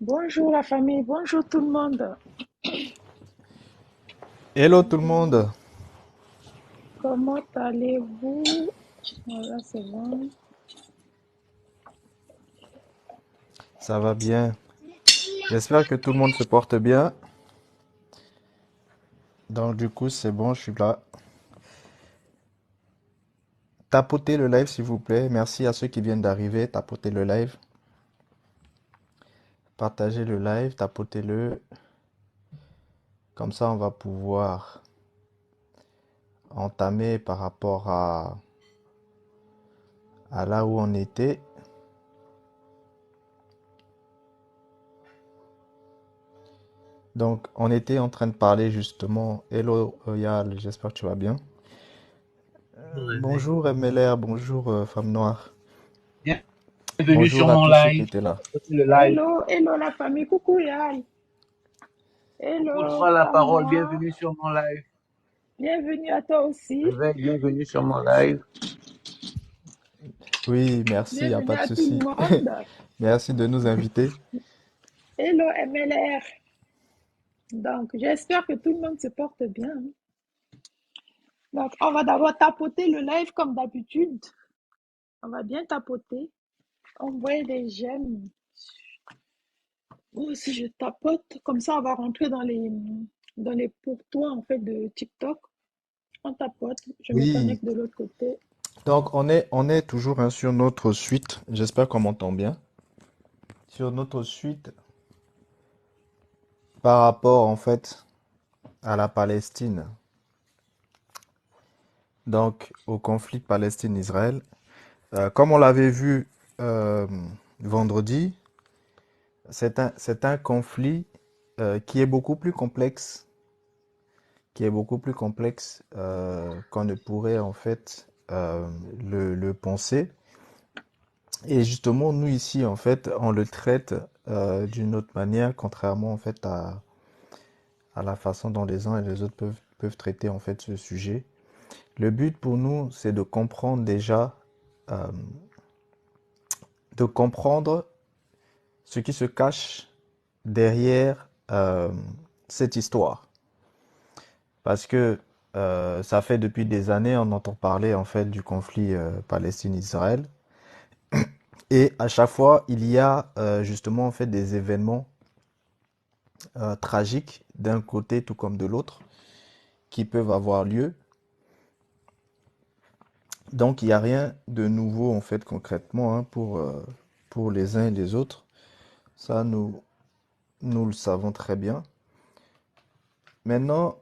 Bonjour la famille, bonjour tout le monde. Hello tout le monde, Comment allez-vous? Voilà, c'est bon. ça va bien. J'espère que tout le monde se porte bien. Donc du coup c'est bon, je suis là. Tapotez le live s'il vous plaît. Merci à ceux qui viennent d'arriver. Tapotez le live. Partagez le live, tapotez-le. Comme ça on va pouvoir entamer par rapport à là où on était. Donc on était en train de parler justement. Hello Yal, j'espère que tu vas bien. Le réveil. Bonjour MLR, bonjour Femme Noire. Bienvenue sur Bonjour à mon tous ceux qui live. étaient là. Voici le live. Hello, hello la famille, coucou Yal. Hello, Audra la femme parole. noire. Bienvenue sur mon live. Bienvenue à toi aussi. Réveil, bienvenue sur mon live. Oui, merci, il n'y a Bienvenue pas de à tout le souci. monde. Merci de nous inviter. Hello MLR. Donc, j'espère que tout le monde se porte bien. Donc, on va d'abord tapoter le live comme d'habitude. On va bien tapoter. Envoyer des j'aime. Moi aussi, je tapote. Comme ça, on va rentrer dans les pourtours en fait de TikTok. On tapote. Je me Oui, connecte de l'autre côté. donc on est toujours hein, sur notre suite. J'espère qu'on m'entend bien. Sur notre suite par rapport en fait à la Palestine. Donc au conflit Palestine-Israël. Comme on l'avait vu euh, vendredi, c'est un conflit qui est beaucoup plus complexe, qu'on ne pourrait en fait le penser. Et justement, nous ici, en fait, on le traite d'une autre manière, contrairement en fait à la façon dont les uns et les autres peuvent traiter en fait ce sujet. Le but pour nous, c'est de comprendre déjà, euh, de comprendre ce qui se cache derrière cette histoire. Parce que ça fait depuis des années, on entend parler en fait du conflit Palestine-Israël. Et à chaque fois, il y a justement en fait des événements tragiques d'un côté tout comme de l'autre qui peuvent avoir lieu. Donc il n'y a rien de nouveau en fait concrètement hein, pour les uns et les autres. Ça, nous le savons très bien. Maintenant,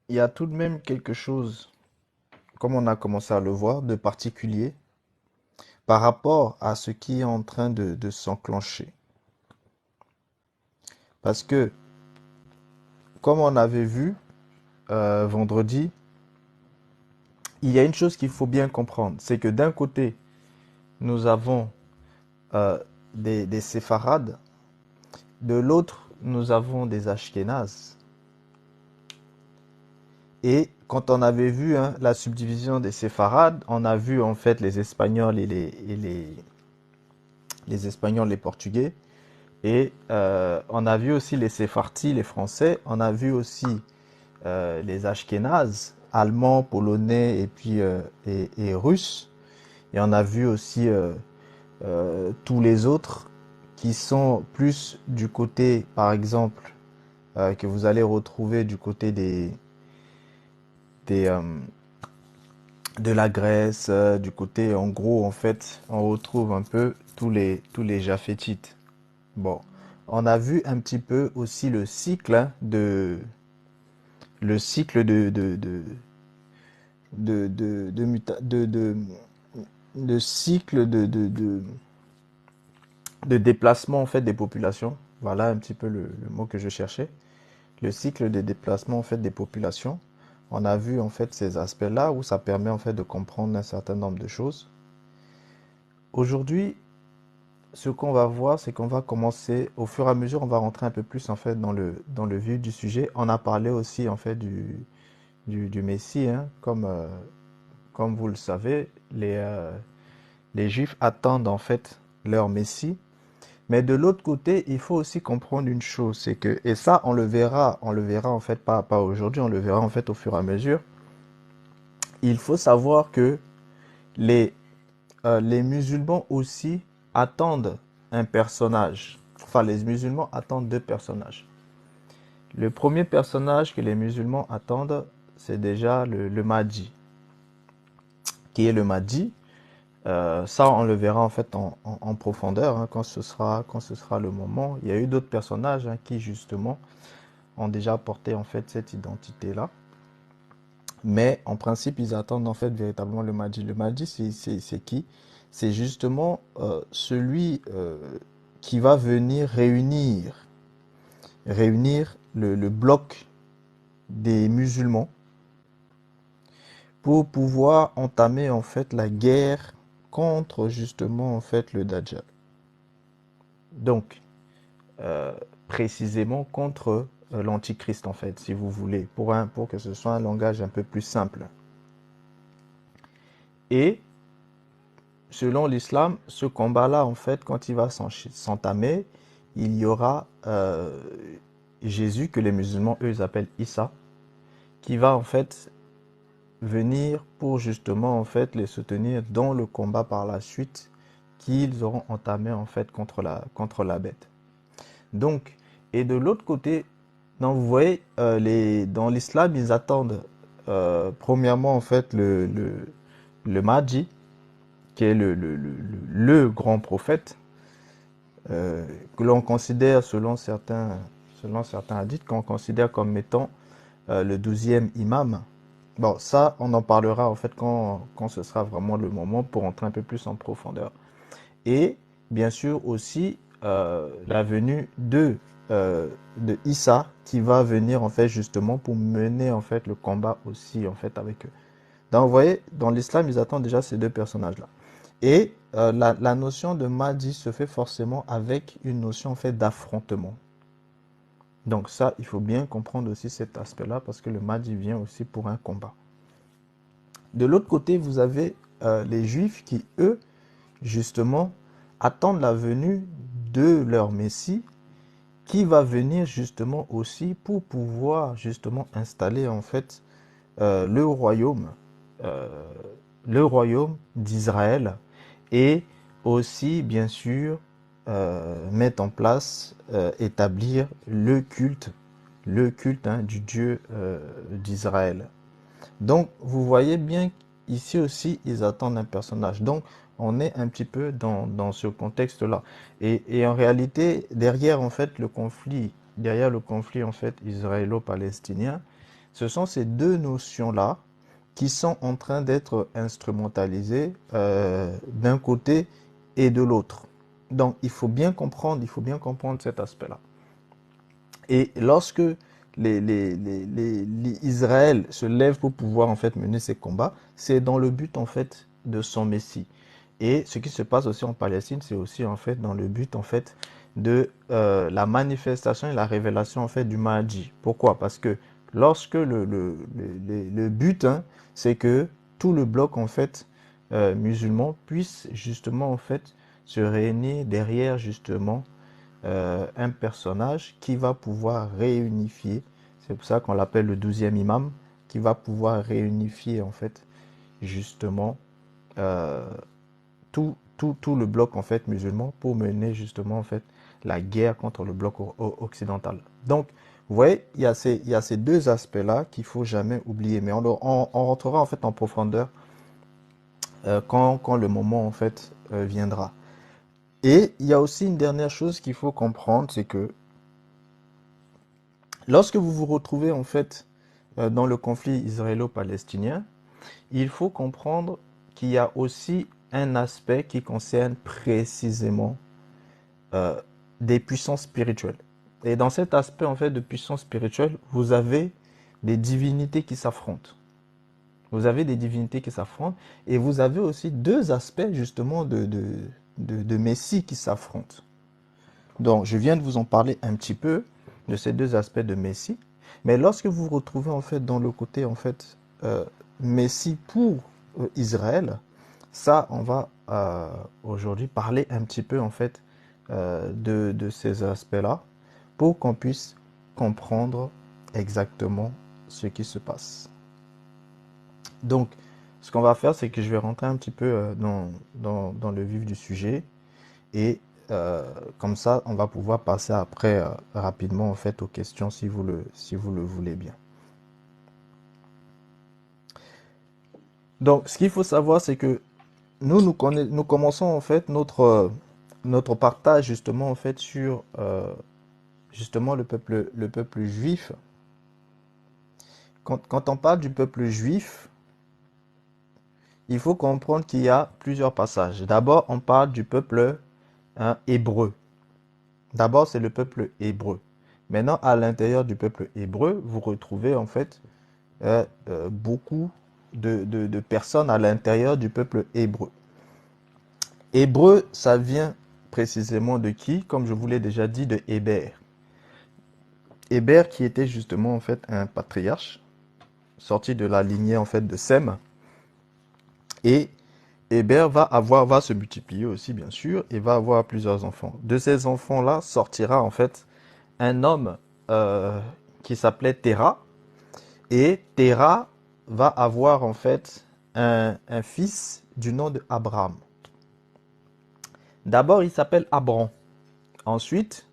il y a tout de même quelque chose, comme on a commencé à le voir, de particulier par rapport à ce qui est en train de s'enclencher. Parce que, comme on avait vu vendredi, il y a une chose qu'il faut bien comprendre, c'est que d'un côté, nous avons euh, des séfarades, de l'autre, nous avons des ashkénazes. Et quand on avait vu hein, la subdivision des séfarades, on a vu en fait les Espagnols les Espagnols, les Portugais. Et on a vu aussi les Séfartis, les Français. On a vu aussi les Ashkénazes, Allemands, Polonais et puis et Russes. Et on a vu aussi tous les autres qui sont plus du côté, par exemple, que vous allez retrouver du côté des, de la Grèce, du côté, en gros, en fait, on retrouve un peu tous les Japhétites. Bon, on a vu un petit peu aussi le cycle hein, le cycle de cycle de déplacement en fait des populations. Voilà un petit peu le mot que je cherchais. Le cycle de déplacement en fait des populations. On a vu en fait ces aspects-là où ça permet en fait de comprendre un certain nombre de choses. Aujourd'hui, ce qu'on va voir, c'est qu'on va commencer, au fur et à mesure, on va rentrer un peu plus en fait dans le vif du sujet. On a parlé aussi en fait du Messie, hein, comme vous le savez, les Juifs attendent en fait leur Messie. Mais de l'autre côté, il faut aussi comprendre une chose, c'est que, et ça, on le verra en fait pas aujourd'hui, on le verra en fait au fur et à mesure. Il faut savoir que les, les musulmans aussi attendent un personnage. Enfin, les musulmans attendent deux personnages. Le premier personnage que les musulmans attendent, c'est déjà le Mahdi. Qui est le Mahdi? Ça, on le verra en fait en profondeur hein, quand ce sera le moment. Il y a eu d'autres personnages hein, qui justement ont déjà porté en fait cette identité-là. Mais en principe, ils attendent en fait véritablement le Mahdi. Le Mahdi, c'est qui? C'est justement celui qui va venir réunir le bloc des musulmans pour pouvoir entamer en fait la guerre contre justement en fait le Dajjal. Donc, euh, précisément contre l'Antichrist en fait, si vous voulez, pour que ce soit un langage un peu plus simple. Et selon l'islam, ce combat-là, en fait, quand il va s'entamer, il y aura Jésus, que les musulmans, eux, ils appellent Issa, qui va en fait venir pour justement en fait les soutenir dans le combat par la suite qu'ils auront entamé en fait contre la bête. Donc, et de l'autre côté, donc vous voyez, dans l'islam, ils attendent premièrement en fait le Mahdi, qui est le grand prophète, que l'on considère selon certains hadiths, qu'on considère comme étant le 12e imam. Bon, ça, on en parlera en fait quand ce sera vraiment le moment pour entrer un peu plus en profondeur. Et bien sûr aussi la venue de Issa qui va venir en fait justement pour mener en fait le combat aussi en fait avec eux. Donc vous voyez, dans l'islam, ils attendent déjà ces deux personnages-là. Et la notion de Mahdi se fait forcément avec une notion en fait d'affrontement. Donc ça, il faut bien comprendre aussi cet aspect-là parce que le Mahdi vient aussi pour un combat. De l'autre côté, vous avez les Juifs qui, eux, justement, attendent la venue de leur Messie qui va venir justement aussi pour pouvoir justement installer en fait euh, le royaume, euh, le royaume d'Israël et aussi bien sûr mettre en place, établir le culte hein, du Dieu d'Israël. Donc, vous voyez bien ici aussi, ils attendent un personnage. Donc, on est un petit peu dans ce contexte-là. Et en réalité, derrière le conflit en fait israélo-palestinien, ce sont ces deux notions-là qui sont en train d'être instrumentalisées d'un côté et de l'autre. Donc, il faut bien comprendre cet aspect-là. Et lorsque Israël se lève pour pouvoir en fait mener ses combats, c'est dans le but en fait de son Messie. Et ce qui se passe aussi en Palestine, c'est aussi en fait dans le but en fait de la manifestation et la révélation en fait du Mahdi. Pourquoi? Parce que lorsque le but, hein, c'est que tout le bloc en fait musulman puisse justement en fait se réunir derrière justement un personnage qui va pouvoir réunifier, c'est pour ça qu'on l'appelle le 12e imam, qui va pouvoir réunifier en fait justement euh, tout le bloc en fait musulman pour mener justement en fait la guerre contre le bloc occidental. Donc, vous voyez, il y a ces deux aspects-là qu'il faut jamais oublier, mais on rentrera en fait en profondeur quand le moment en fait viendra. Et il y a aussi une dernière chose qu'il faut comprendre, c'est que lorsque vous vous retrouvez en fait dans le conflit israélo-palestinien, il faut comprendre qu'il y a aussi un aspect qui concerne précisément euh, des puissances spirituelles. Et dans cet aspect en fait de puissance spirituelle, vous avez des divinités qui s'affrontent. Vous avez des divinités qui s'affrontent et vous avez aussi deux aspects justement de Messie qui s'affrontent. Donc, je viens de vous en parler un petit peu de ces deux aspects de Messie. Mais lorsque vous vous retrouvez en fait dans le côté en fait Messie pour Israël, ça, on va aujourd'hui parler un petit peu en fait de ces aspects-là pour qu'on puisse comprendre exactement ce qui se passe. Donc, ce qu'on va faire, c'est que je vais rentrer un petit peu dans le vif du sujet et comme ça, on va pouvoir passer après rapidement en fait aux questions si vous le voulez bien. Donc, ce qu'il faut savoir, c'est que nous commençons en fait notre partage justement en fait sur justement le peuple juif. Quand on parle du peuple juif, il faut comprendre qu'il y a plusieurs passages. D'abord, on parle du peuple hébreu. D'abord, c'est le peuple hébreu. Maintenant, à l'intérieur du peuple hébreu, vous retrouvez en fait beaucoup de personnes à l'intérieur du peuple hébreu. Hébreu, ça vient précisément de qui? Comme je vous l'ai déjà dit, de Héber. Héber qui était justement en fait un patriarche sorti de la lignée en fait de Sem. Et Héber va se multiplier aussi bien sûr et va avoir plusieurs enfants. De ces enfants-là sortira en fait un homme qui s'appelait Téra. Et Téra va avoir en fait un fils du nom de Abraham. D'abord, il s'appelle Abram. Ensuite,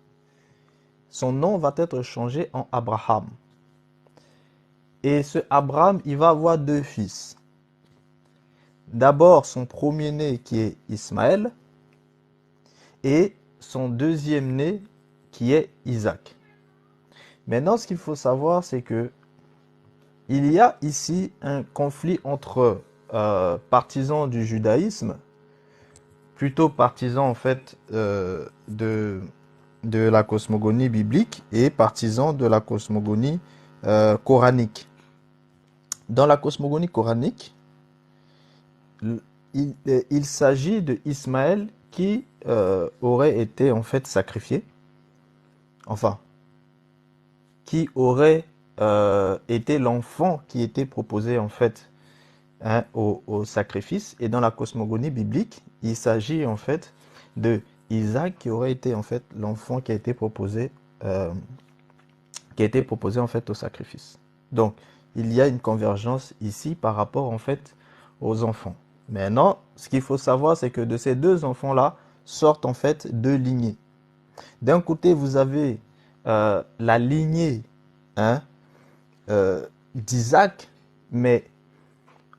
son nom va être changé en Abraham. Et ce Abraham, il va avoir deux fils. D'abord, son premier-né qui est Ismaël et son deuxième-né qui est Isaac. Maintenant, ce qu'il faut savoir, c'est que il y a ici un conflit entre partisans du judaïsme, plutôt partisans en fait de la cosmogonie biblique et partisans de la cosmogonie coranique. Dans la cosmogonie coranique, il s'agit de Ismaël qui aurait été en fait sacrifié, enfin, qui aurait été l'enfant qui était proposé en fait au sacrifice. Et dans la cosmogonie biblique, il s'agit en fait de Isaac qui aurait été en fait l'enfant qui a été proposé en fait au sacrifice. Donc, il y a une convergence ici par rapport en fait aux enfants. Maintenant, ce qu'il faut savoir, c'est que de ces deux enfants-là sortent en fait deux lignées. D'un côté, vous avez la lignée d'Isaac, mais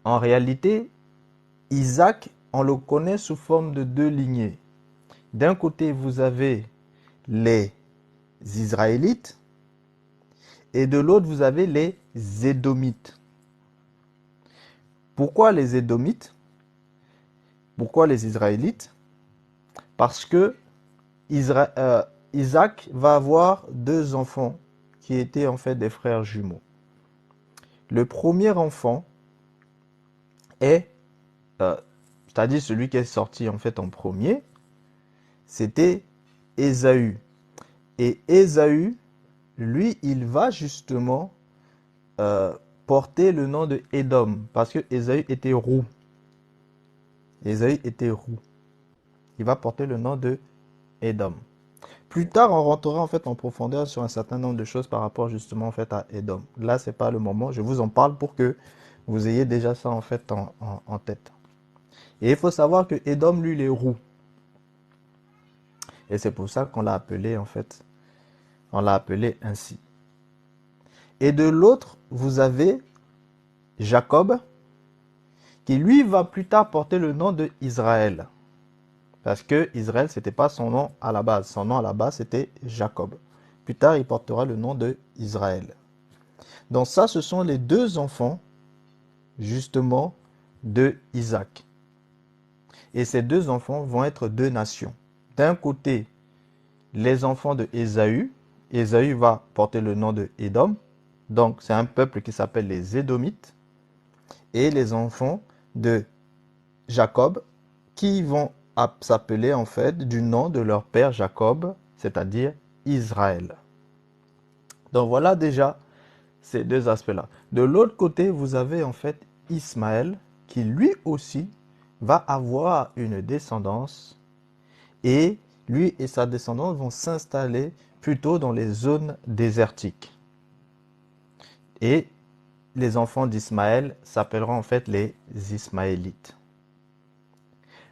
en réalité, Isaac, on le connaît sous forme de deux lignées. D'un côté, vous avez les Israélites et de l'autre, vous avez les Édomites. Pourquoi les Édomites? Pourquoi les Israélites? Parce que Isaac va avoir deux enfants qui étaient en fait des frères jumeaux. Le premier enfant est, c'est-à-dire celui qui est sorti en fait en premier, c'était Ésaü. Et Ésaü, lui, il va justement porter le nom de Édom, parce que Ésaü était roux. Ésaü était roux. Il va porter le nom de Édom. Plus tard, on rentrera en fait en profondeur sur un certain nombre de choses par rapport justement en fait à Édom. Là, c'est pas le moment. Je vous en parle pour que vous ayez déjà ça en fait en tête. Et il faut savoir que Édom, lui, il est roux. Et c'est pour ça qu'on l'a appelé en fait, on l'a appelé ainsi. Et de l'autre, vous avez Jacob, qui lui va plus tard porter le nom de Israël. Parce que Israël, ce n'était pas son nom à la base. Son nom à la base, c'était Jacob. Plus tard, il portera le nom de Israël. Donc ça, ce sont les deux enfants, justement, de Isaac. Et ces deux enfants vont être deux nations. D'un côté, les enfants de Ésaü. Ésaü va porter le nom de Édom. Donc, c'est un peuple qui s'appelle les Édomites. Et les enfants de Jacob, qui vont s'appeler en fait du nom de leur père Jacob, c'est-à-dire Israël. Donc voilà déjà ces deux aspects-là. De l'autre côté, vous avez en fait Ismaël, qui lui aussi va avoir une descendance et lui et sa descendance vont s'installer plutôt dans les zones désertiques. Et les enfants d'Ismaël s'appelleront en fait les Ismaélites.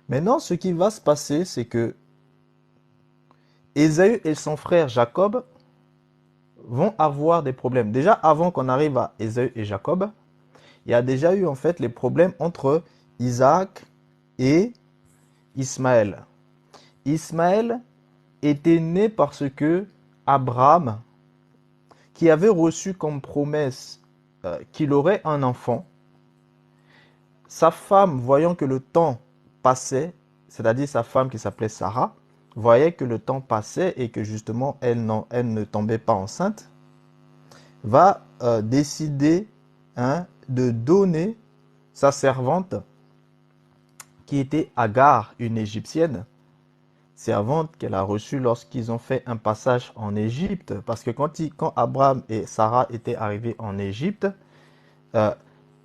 Maintenant, ce qui va se passer, c'est que Ésaü et son frère Jacob vont avoir des problèmes. Déjà, avant qu'on arrive à Ésaü et Jacob, il y a déjà eu en fait les problèmes entre Isaac et Ismaël. Ismaël était né parce que Abraham, qui avait reçu comme promesse qu'il aurait un enfant, sa femme, voyant que le temps passait, c'est-à-dire sa femme qui s'appelait Sarah, voyait que le temps passait et que justement elle ne tombait pas enceinte, va décider de donner sa servante qui était Agar, une Égyptienne, servante qu'elle a reçue lorsqu'ils ont fait un passage en Égypte. Parce que quand Abraham et Sarah étaient arrivés en Égypte,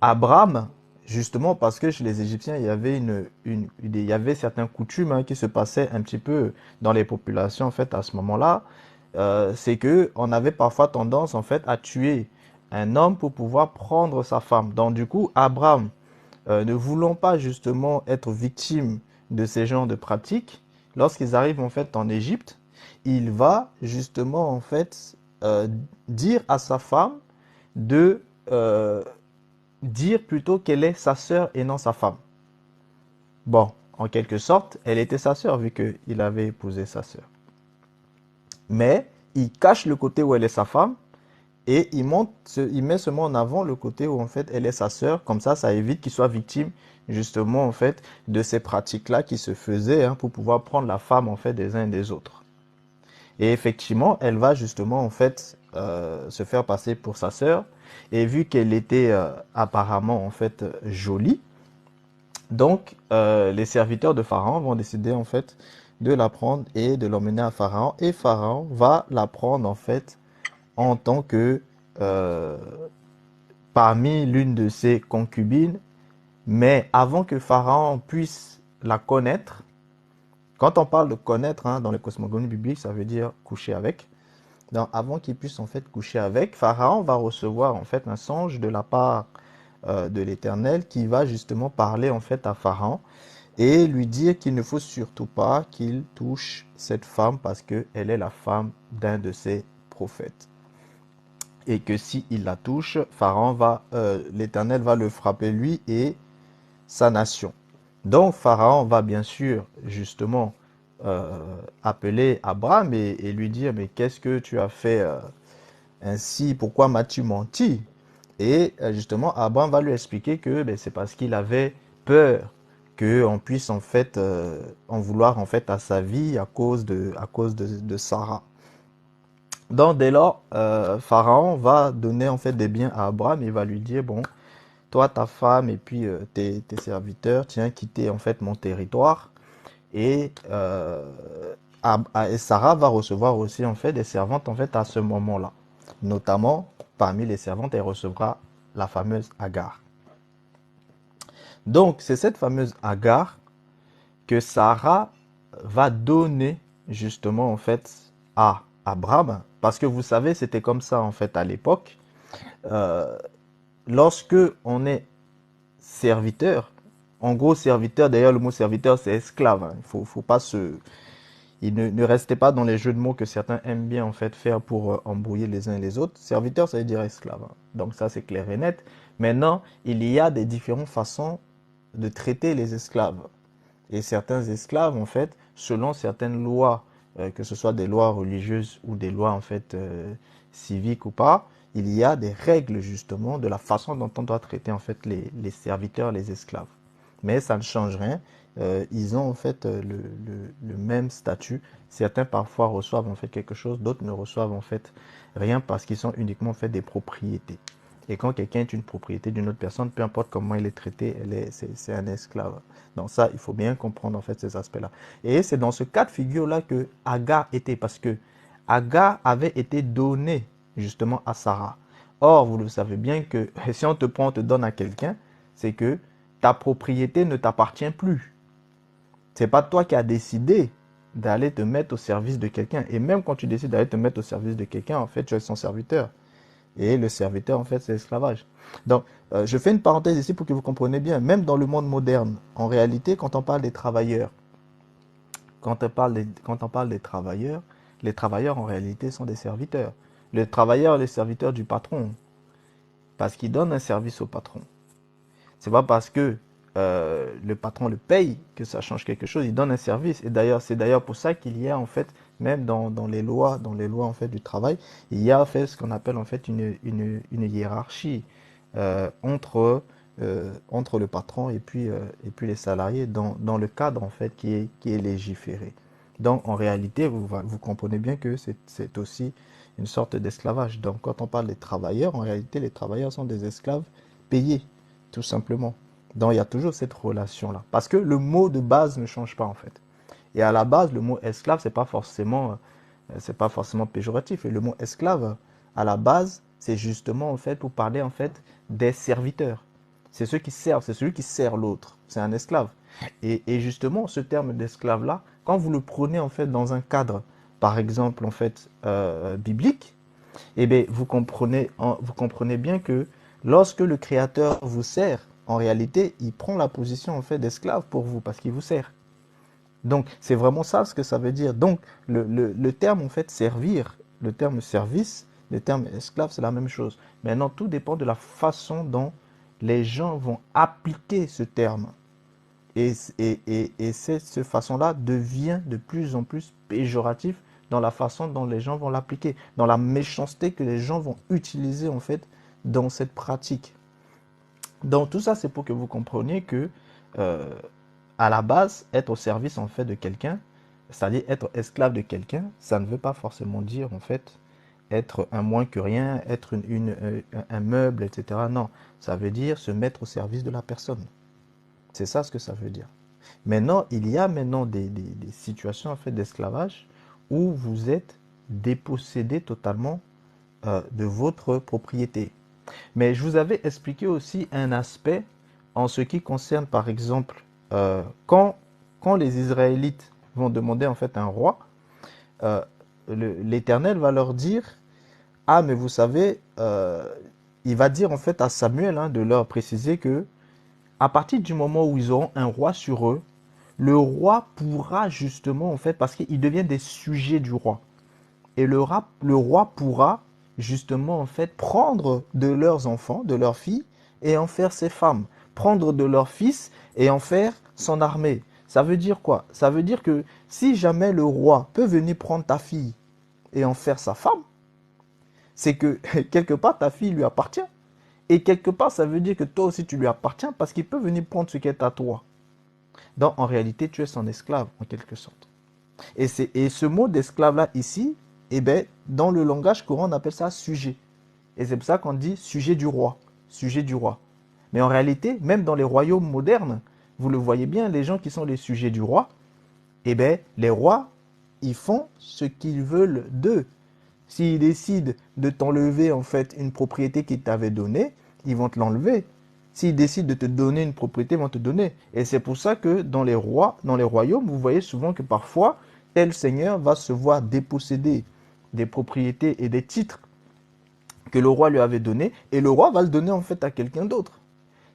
Abraham, justement parce que chez les Égyptiens, il y avait certaines coutumes qui se passaient un petit peu dans les populations en fait à ce moment-là. C'est que on avait parfois tendance en fait à tuer un homme pour pouvoir prendre sa femme. Donc du coup, Abraham, ne voulant pas justement être victime de ces genres de pratiques, lorsqu'ils arrivent en fait en Égypte, il va justement en fait dire à sa femme de dire plutôt qu'elle est sa sœur et non sa femme. Bon, en quelque sorte, elle était sa sœur vu qu'il avait épousé sa sœur. Mais il cache le côté où elle est sa femme et il met seulement en avant le côté où en fait elle est sa sœur. Comme ça évite qu'il soit victime justement en fait de ces pratiques-là qui se faisaient pour pouvoir prendre la femme en fait des uns et des autres. Et effectivement, elle va justement en fait se faire passer pour sa sœur. Et vu qu'elle était apparemment en fait jolie, donc les serviteurs de Pharaon vont décider en fait de la prendre et de l'emmener à Pharaon. Et Pharaon va la prendre en fait en tant que parmi l'une de ses concubines. Mais avant que Pharaon puisse la connaître, quand on parle de connaître dans les cosmogonies bibliques, ça veut dire coucher avec. Donc, avant qu'il puisse en fait coucher avec, Pharaon va recevoir en fait un songe de la part de l'Éternel qui va justement parler en fait à Pharaon et lui dire qu'il ne faut surtout pas qu'il touche cette femme parce qu'elle est la femme d'un de ses prophètes. Et que s'il la touche, l'Éternel va le frapper lui et sa nation. Donc Pharaon va bien sûr justement appeler Abraham et lui dire mais qu'est-ce que tu as fait ainsi, pourquoi m'as-tu menti? Et justement Abraham va lui expliquer que c'est parce qu'il avait peur qu'on puisse en fait en vouloir en fait à sa vie à cause de Sarah. Donc dès lors, Pharaon va donner en fait des biens à Abraham et va lui dire bon, toi, ta femme et puis tes serviteurs, tiens, quitter en fait mon territoire. Et Sarah va recevoir aussi en fait des servantes en fait à ce moment-là. Notamment, parmi les servantes, elle recevra la fameuse Agar. Donc, c'est cette fameuse Agar que Sarah va donner justement en fait à Abraham. Parce que vous savez, c'était comme ça en fait à l'époque. Lorsque on est serviteur, en gros serviteur, d'ailleurs le mot serviteur c'est esclave. Faut pas ne restez pas dans les jeux de mots que certains aiment bien en fait faire pour embrouiller les uns et les autres. Serviteur, ça veut dire esclave. Donc ça c'est clair et net. Maintenant, il y a des différentes façons de traiter les esclaves. Et certains esclaves, en fait, selon certaines lois, que ce soit des lois religieuses ou des lois en fait civiques ou pas, il y a des règles justement de la façon dont on doit traiter en fait les serviteurs, les esclaves. Mais ça ne change rien. Ils ont en fait le même statut. Certains parfois reçoivent en fait quelque chose, d'autres ne reçoivent en fait rien parce qu'ils sont uniquement en fait des propriétés. Et quand quelqu'un est une propriété d'une autre personne, peu importe comment il est traité, c'est un esclave. Donc ça, il faut bien comprendre en fait ces aspects-là. Et c'est dans ce cas de figure-là que Agar était, parce que Agar avait été donnée justement à Sarah. Or, vous le savez bien que si on te prend, on te donne à quelqu'un, c'est que ta propriété ne t'appartient plus. C'est pas toi qui as décidé d'aller te mettre au service de quelqu'un. Et même quand tu décides d'aller te mettre au service de quelqu'un, en fait, tu es son serviteur. Et le serviteur, en fait, c'est l'esclavage. Donc, je fais une parenthèse ici pour que vous compreniez bien. Même dans le monde moderne, en réalité, quand on parle des travailleurs, quand on parle des travailleurs, les travailleurs, en réalité, sont des serviteurs. Le travailleur est le serviteur du patron, parce qu'il donne un service au patron. C'est pas parce que le patron le paye que ça change quelque chose. Il donne un service. Et d'ailleurs, c'est d'ailleurs pour ça qu'il y a en fait, même dans les lois en fait du travail, il y a en fait ce qu'on appelle en fait une hiérarchie entre le patron et puis les salariés dans le cadre en fait qui est légiféré. Donc en réalité, vous comprenez bien que c'est aussi une sorte d'esclavage. Donc quand on parle des travailleurs, en réalité, les travailleurs sont des esclaves payés, tout simplement. Donc il y a toujours cette relation-là. Parce que le mot de base ne change pas en fait. Et à la base, le mot esclave, c'est pas forcément péjoratif. Et le mot esclave, à la base, c'est justement en fait pour parler en fait des serviteurs. C'est ceux qui servent, c'est celui qui sert l'autre. C'est un esclave. Et justement, ce terme d'esclave-là, quand vous le prenez en fait dans un cadre, par exemple en fait biblique, eh bien, vous comprenez bien que lorsque le Créateur vous sert, en réalité, il prend la position en fait d'esclave pour vous parce qu'il vous sert. Donc, c'est vraiment ça ce que ça veut dire. Donc, le terme en fait servir, le terme service, le terme esclave, c'est la même chose. Maintenant, tout dépend de la façon dont les gens vont appliquer ce terme. Et cette façon-là devient de plus en plus péjoratif dans la façon dont les gens vont l'appliquer, dans la méchanceté que les gens vont utiliser en fait dans cette pratique. Donc tout ça, c'est pour que vous compreniez que euh, à la base, être au service en fait de quelqu'un, c'est-à-dire être esclave de quelqu'un, ça ne veut pas forcément dire en fait être un moins que rien, être un meuble, etc. Non, ça veut dire se mettre au service de la personne. C'est ça ce que ça veut dire. Maintenant, il y a maintenant des situations en fait d'esclavage où vous êtes dépossédé totalement de votre propriété. Mais je vous avais expliqué aussi un aspect en ce qui concerne, par exemple, quand les Israélites vont demander en fait un roi, euh, l'Éternel va leur dire, ah mais vous savez, il va dire en fait à Samuel de leur préciser que à partir du moment où ils auront un roi sur eux, le roi pourra justement, en fait, parce qu'ils deviennent des sujets du roi, et le roi pourra justement, en fait, prendre de leurs enfants, de leurs filles, et en faire ses femmes, prendre de leurs fils et en faire son armée. Ça veut dire quoi? Ça veut dire que si jamais le roi peut venir prendre ta fille et en faire sa femme, c'est que quelque part ta fille lui appartient. Et quelque part, ça veut dire que toi aussi tu lui appartiens parce qu'il peut venir prendre ce qui est à toi. Donc en réalité, tu es son esclave en quelque sorte. Et ce mot d'esclave-là ici, eh ben, dans le langage courant, on appelle ça sujet. Et c'est pour ça qu'on dit sujet du roi. Sujet du roi. Mais en réalité, même dans les royaumes modernes, vous le voyez bien, les gens qui sont les sujets du roi, eh ben, les rois, ils font ce qu'ils veulent d'eux. S'ils décident de t'enlever en fait une propriété qu'ils t'avaient donnée, ils vont te l'enlever. S'ils décident de te donner une propriété, ils vont te donner. Et c'est pour ça que dans les royaumes, vous voyez souvent que parfois, tel seigneur va se voir déposséder des propriétés et des titres que le roi lui avait donnés, et le roi va le donner en fait à quelqu'un d'autre.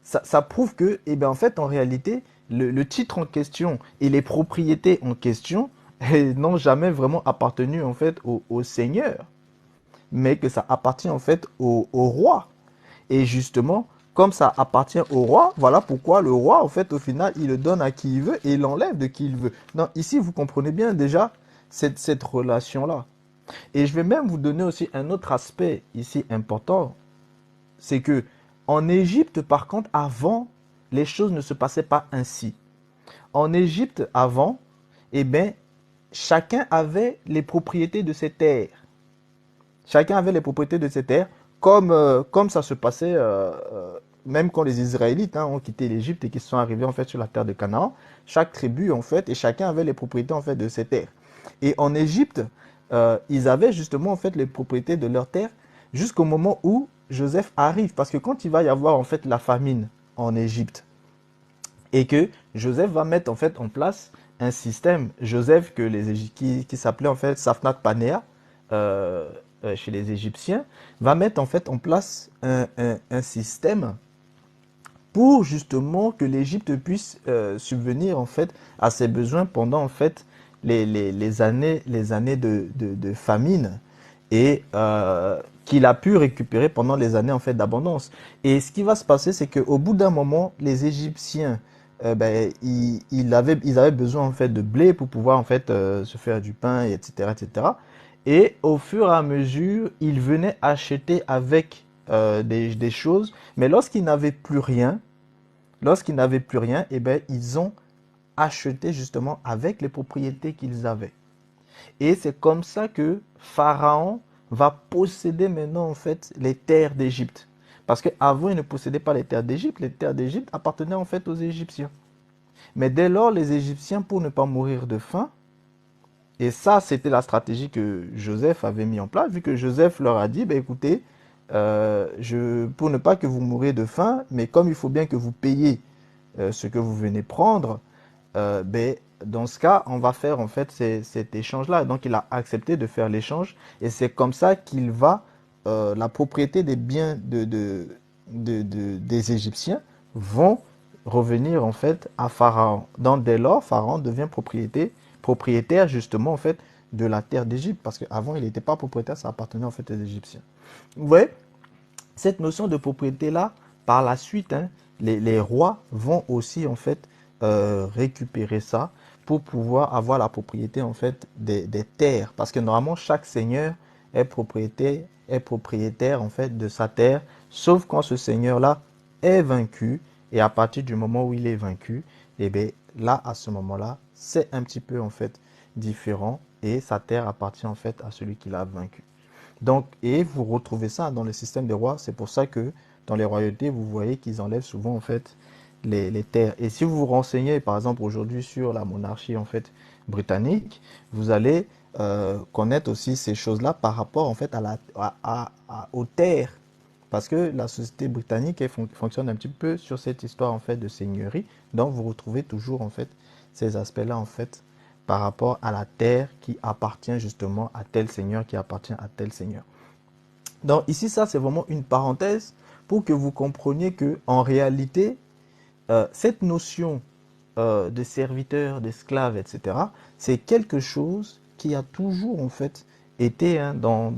Ça prouve que, eh bien, en fait, en réalité, le titre en question et les propriétés en question n'ont jamais vraiment appartenu en fait au seigneur, mais que ça appartient en fait au roi. Et justement, comme ça appartient au roi, voilà pourquoi le roi, en fait, au final, il le donne à qui il veut et il l'enlève de qui il veut. Donc ici, vous comprenez bien déjà cette relation-là. Et je vais même vous donner aussi un autre aspect ici important, c'est que en Égypte, par contre, avant, les choses ne se passaient pas ainsi. En Égypte, avant, eh bien, chacun avait les propriétés de ses terres. Chacun avait les propriétés de ses terres, comme ça se passait même quand les Israélites ont quitté l'Égypte et qu'ils sont arrivés en fait sur la terre de Canaan. Chaque tribu en fait et chacun avait les propriétés en fait de ses terres. Et en Égypte, ils avaient justement en fait les propriétés de leurs terres jusqu'au moment où Joseph arrive, parce que quand il va y avoir en fait la famine en Égypte et que Joseph va mettre en fait en place un système. Joseph, qui s'appelait en fait Safnat Panéa, chez les Égyptiens, va mettre en fait en place un système pour justement que l'Égypte puisse subvenir en fait à ses besoins pendant en fait les années de famine et qu'il a pu récupérer pendant les années en fait d'abondance. Et ce qui va se passer, c'est qu'au bout d'un moment, les Égyptiens ils avaient besoin en fait de blé pour pouvoir en fait se faire du pain, et etc., etc. Et au fur et à mesure, ils venaient acheter avec des choses, mais lorsqu'ils n'avaient plus rien, eh ben, ils ont acheté justement avec les propriétés qu'ils avaient. Et c'est comme ça que Pharaon va posséder maintenant en fait les terres d'Égypte. Parce qu'avant, il ne possédait pas les terres d'Égypte. Les terres d'Égypte appartenaient en fait aux Égyptiens. Mais dès lors, les Égyptiens, pour ne pas mourir de faim, et ça, c'était la stratégie que Joseph avait mis en place, vu que Joseph leur a dit, bah, écoutez, pour ne pas que vous mouriez de faim, mais comme il faut bien que vous payiez ce que vous venez prendre, ben, dans ce cas, on va faire en fait cet échange-là. Donc, il a accepté de faire l'échange et c'est comme ça qu'il va, la propriété des biens des Égyptiens vont revenir en fait à Pharaon. Donc, dès lors, Pharaon devient propriétaire justement en fait de la terre d'Égypte parce qu'avant, il n'était pas propriétaire, ça appartenait en fait aux Égyptiens. Vous voyez, cette notion de propriété-là, par la suite, hein, les rois vont aussi en fait récupérer ça pour pouvoir avoir la propriété en fait des terres. Parce que normalement, chaque seigneur est propriétaire en fait de sa terre, sauf quand ce seigneur-là est vaincu. Et à partir du moment où il est vaincu, et bien là, à ce moment-là, c'est un petit peu en fait différent et sa terre appartient en fait à celui qui l'a vaincu. Donc, et vous retrouvez ça dans le système des rois. C'est pour ça que dans les royautés, vous voyez qu'ils enlèvent souvent en fait les terres. Et si vous vous renseignez, par exemple, aujourd'hui sur la monarchie en fait britannique, vous allez connaître aussi ces choses-là par rapport en fait aux terres. Parce que la société britannique fonctionne un petit peu sur cette histoire en fait de seigneurie. Donc, vous retrouvez toujours en fait ces aspects-là en fait par rapport à la terre qui appartient justement à tel seigneur, qui appartient à tel seigneur. Donc ici, ça, c'est vraiment une parenthèse pour que vous compreniez que en réalité, cette notion de serviteur, d'esclave, etc., c'est quelque chose qui a toujours en fait été hein, dans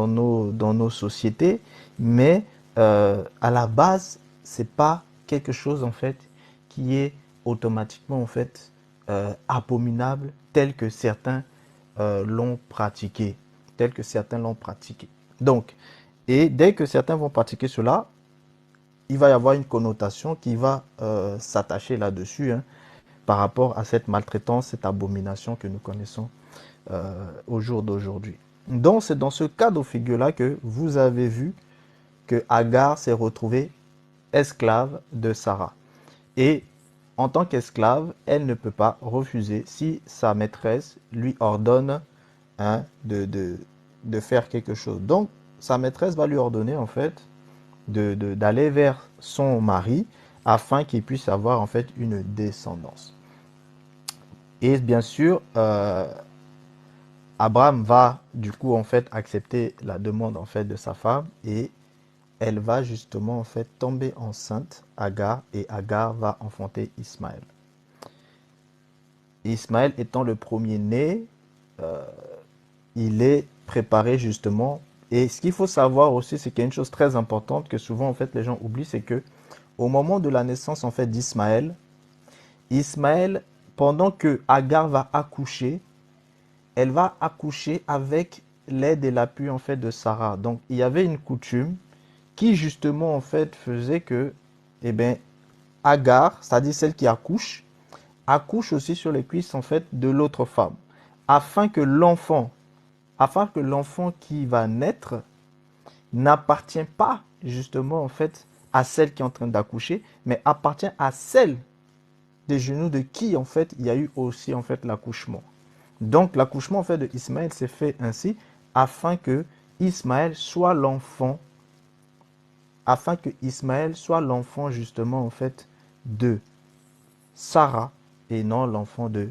nos sociétés, mais à la base, c'est pas quelque chose en fait qui est automatiquement en fait abominable tel que certains l'ont pratiqué, tel que certains l'ont pratiqué. Donc, et dès que certains vont pratiquer cela, il va y avoir une connotation qui va s'attacher là-dessus hein, par rapport à cette maltraitance, cette abomination que nous connaissons au jour d'aujourd'hui. Donc, c'est dans ce cas de figure-là que vous avez vu que Agar s'est retrouvée esclave de Sarah. Et en tant qu'esclave, elle ne peut pas refuser si sa maîtresse lui ordonne hein, de faire quelque chose. Donc, sa maîtresse va lui ordonner en fait d'aller vers son mari afin qu'il puisse avoir en fait une descendance. Et bien sûr, Abraham va du coup en fait accepter la demande en fait de sa femme et elle va justement en fait tomber enceinte, Agar, et Agar va enfanter Ismaël. Ismaël étant le premier-né, il est préparé justement. Et ce qu'il faut savoir aussi, c'est qu'il y a une chose très importante que souvent en fait les gens oublient, c'est que au moment de la naissance en fait d'Ismaël, Ismaël, pendant que Agar va accoucher, elle va accoucher avec l'aide et l'appui en fait de Sarah. Donc il y avait une coutume qui justement en fait faisait que, eh ben, Agar, c'est-à-dire celle qui accouche, accouche aussi sur les cuisses en fait de l'autre femme, afin que l'enfant, afin que l'enfant qui va naître n'appartient pas justement en fait à celle qui est en train d'accoucher, mais appartient à celle des genoux de qui en fait il y a eu aussi en fait l'accouchement. Donc l'accouchement en fait de Ismaël s'est fait ainsi afin que Ismaël soit l'enfant, afin que Ismaël soit l'enfant justement en fait de Sarah et non l'enfant de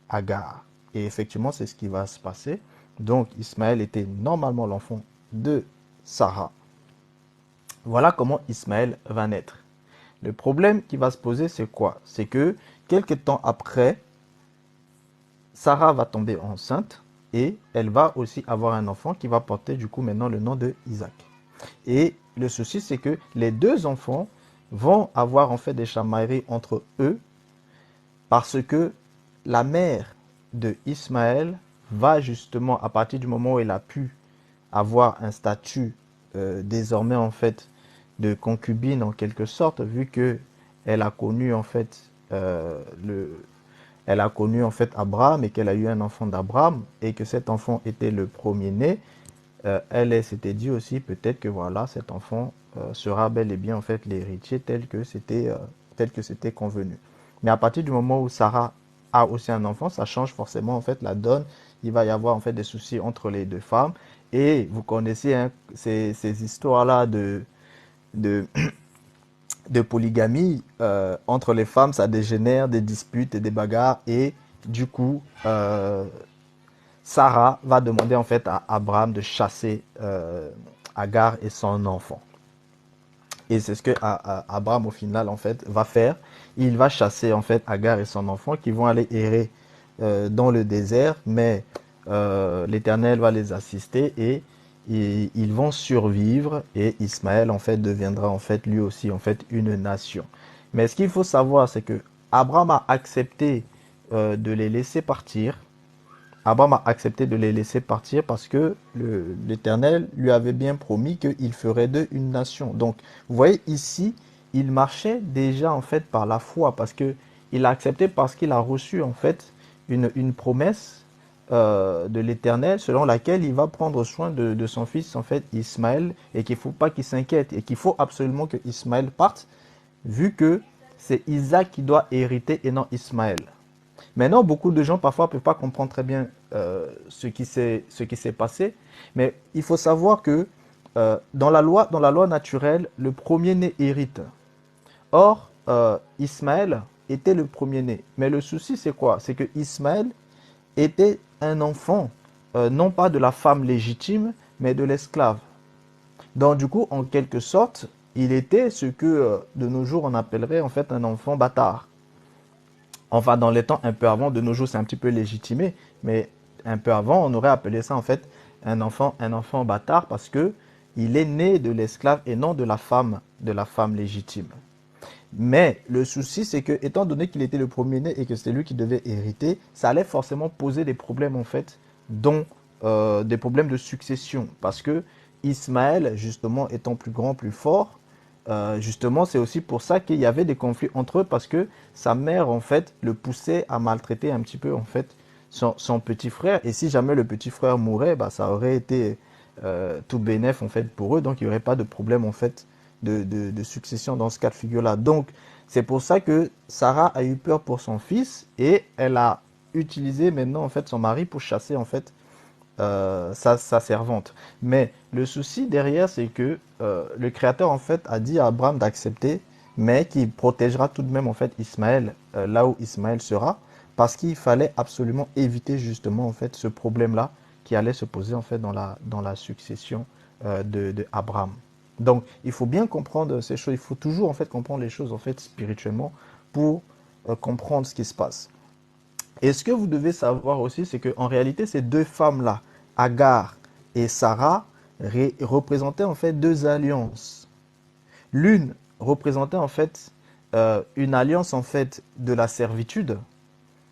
Agar. Et effectivement, c'est ce qui va se passer. Donc, Ismaël était normalement l'enfant de Sarah. Voilà comment Ismaël va naître. Le problème qui va se poser, c'est quoi? C'est que quelques temps après, Sarah va tomber enceinte et elle va aussi avoir un enfant qui va porter du coup maintenant le nom de Isaac. Et le souci, c'est que les deux enfants vont avoir en fait des chamailleries entre eux parce que la mère de Ismaël va justement, à partir du moment où elle a pu avoir un statut désormais en fait de concubine en quelque sorte, vu que elle a connu en fait elle a connu en fait Abraham et qu'elle a eu un enfant d'Abraham et que cet enfant était le premier-né, elle s'était dit aussi peut-être que voilà cet enfant sera bel et bien en fait l'héritier tel que c'était convenu. Mais à partir du moment où Sarah a aussi un enfant, ça change forcément en fait la donne. Il va y avoir en fait des soucis entre les deux femmes et vous connaissez hein, ces histoires-là de, de polygamie entre les femmes, ça dégénère des disputes et des bagarres et du coup Sarah va demander en fait à Abraham de chasser Agar et son enfant. Et c'est ce que Abraham au final en fait va faire. Il va chasser en fait Agar et son enfant qui vont aller errer dans le désert, mais l'Éternel va les assister et ils vont survivre et Ismaël en fait deviendra en fait lui aussi en fait une nation. Mais ce qu'il faut savoir c'est que Abraham a accepté de les laisser partir. Abraham a accepté de les laisser partir parce que l'Éternel lui avait bien promis qu'il ferait d'eux une nation. Donc, vous voyez ici, il marchait déjà en fait par la foi parce que il a accepté parce qu'il a reçu en fait une promesse de l'Éternel selon laquelle il va prendre soin de son fils en fait Ismaël et qu'il ne faut pas qu'il s'inquiète et qu'il faut absolument que Ismaël parte vu que c'est Isaac qui doit hériter et non Ismaël. Maintenant, beaucoup de gens parfois ne peuvent pas comprendre très bien ce qui s'est passé, mais il faut savoir que dans la loi naturelle, le premier-né hérite. Or, Ismaël était le premier-né. Mais le souci, c'est quoi? C'est que Ismaël était un enfant, non pas de la femme légitime, mais de l'esclave. Donc, du coup, en quelque sorte, il était ce que de nos jours on appellerait en fait un enfant bâtard. Enfin, dans les temps un peu avant, de nos jours, c'est un petit peu légitimé, mais un peu avant, on aurait appelé ça en fait un enfant bâtard parce que il est né de l'esclave et non de la femme légitime. Mais le souci, c'est que, étant donné qu'il était le premier-né et que c'est lui qui devait hériter, ça allait forcément poser des problèmes en fait, dont des problèmes de succession, parce que Ismaël, justement, étant plus grand, plus fort, justement, c'est aussi pour ça qu'il y avait des conflits entre eux, parce que sa mère, en fait, le poussait à maltraiter un petit peu, en fait, son petit frère. Et si jamais le petit frère mourait, bah, ça aurait été tout bénef, en fait, pour eux. Donc, il n'y aurait pas de problème, en fait, de succession dans ce cas de figure-là. Donc, c'est pour ça que Sarah a eu peur pour son fils et elle a utilisé maintenant, en fait, son mari pour chasser, en fait, sa servante. Mais le souci derrière, c'est que le Créateur, en fait, a dit à Abraham d'accepter, mais qu'il protégera tout de même, en fait, Ismaël, là où Ismaël sera, parce qu'il fallait absolument éviter, justement, en fait, ce problème-là qui allait se poser, en fait, dans la succession de Abraham. Donc, il faut bien comprendre ces choses. Il faut toujours, en fait, comprendre les choses, en fait, spirituellement pour comprendre ce qui se passe. Et ce que vous devez savoir aussi, c'est qu'en réalité, ces deux femmes-là, Agar et Sarah, représentaient en fait deux alliances. L'une représentait en fait une alliance en fait de la servitude,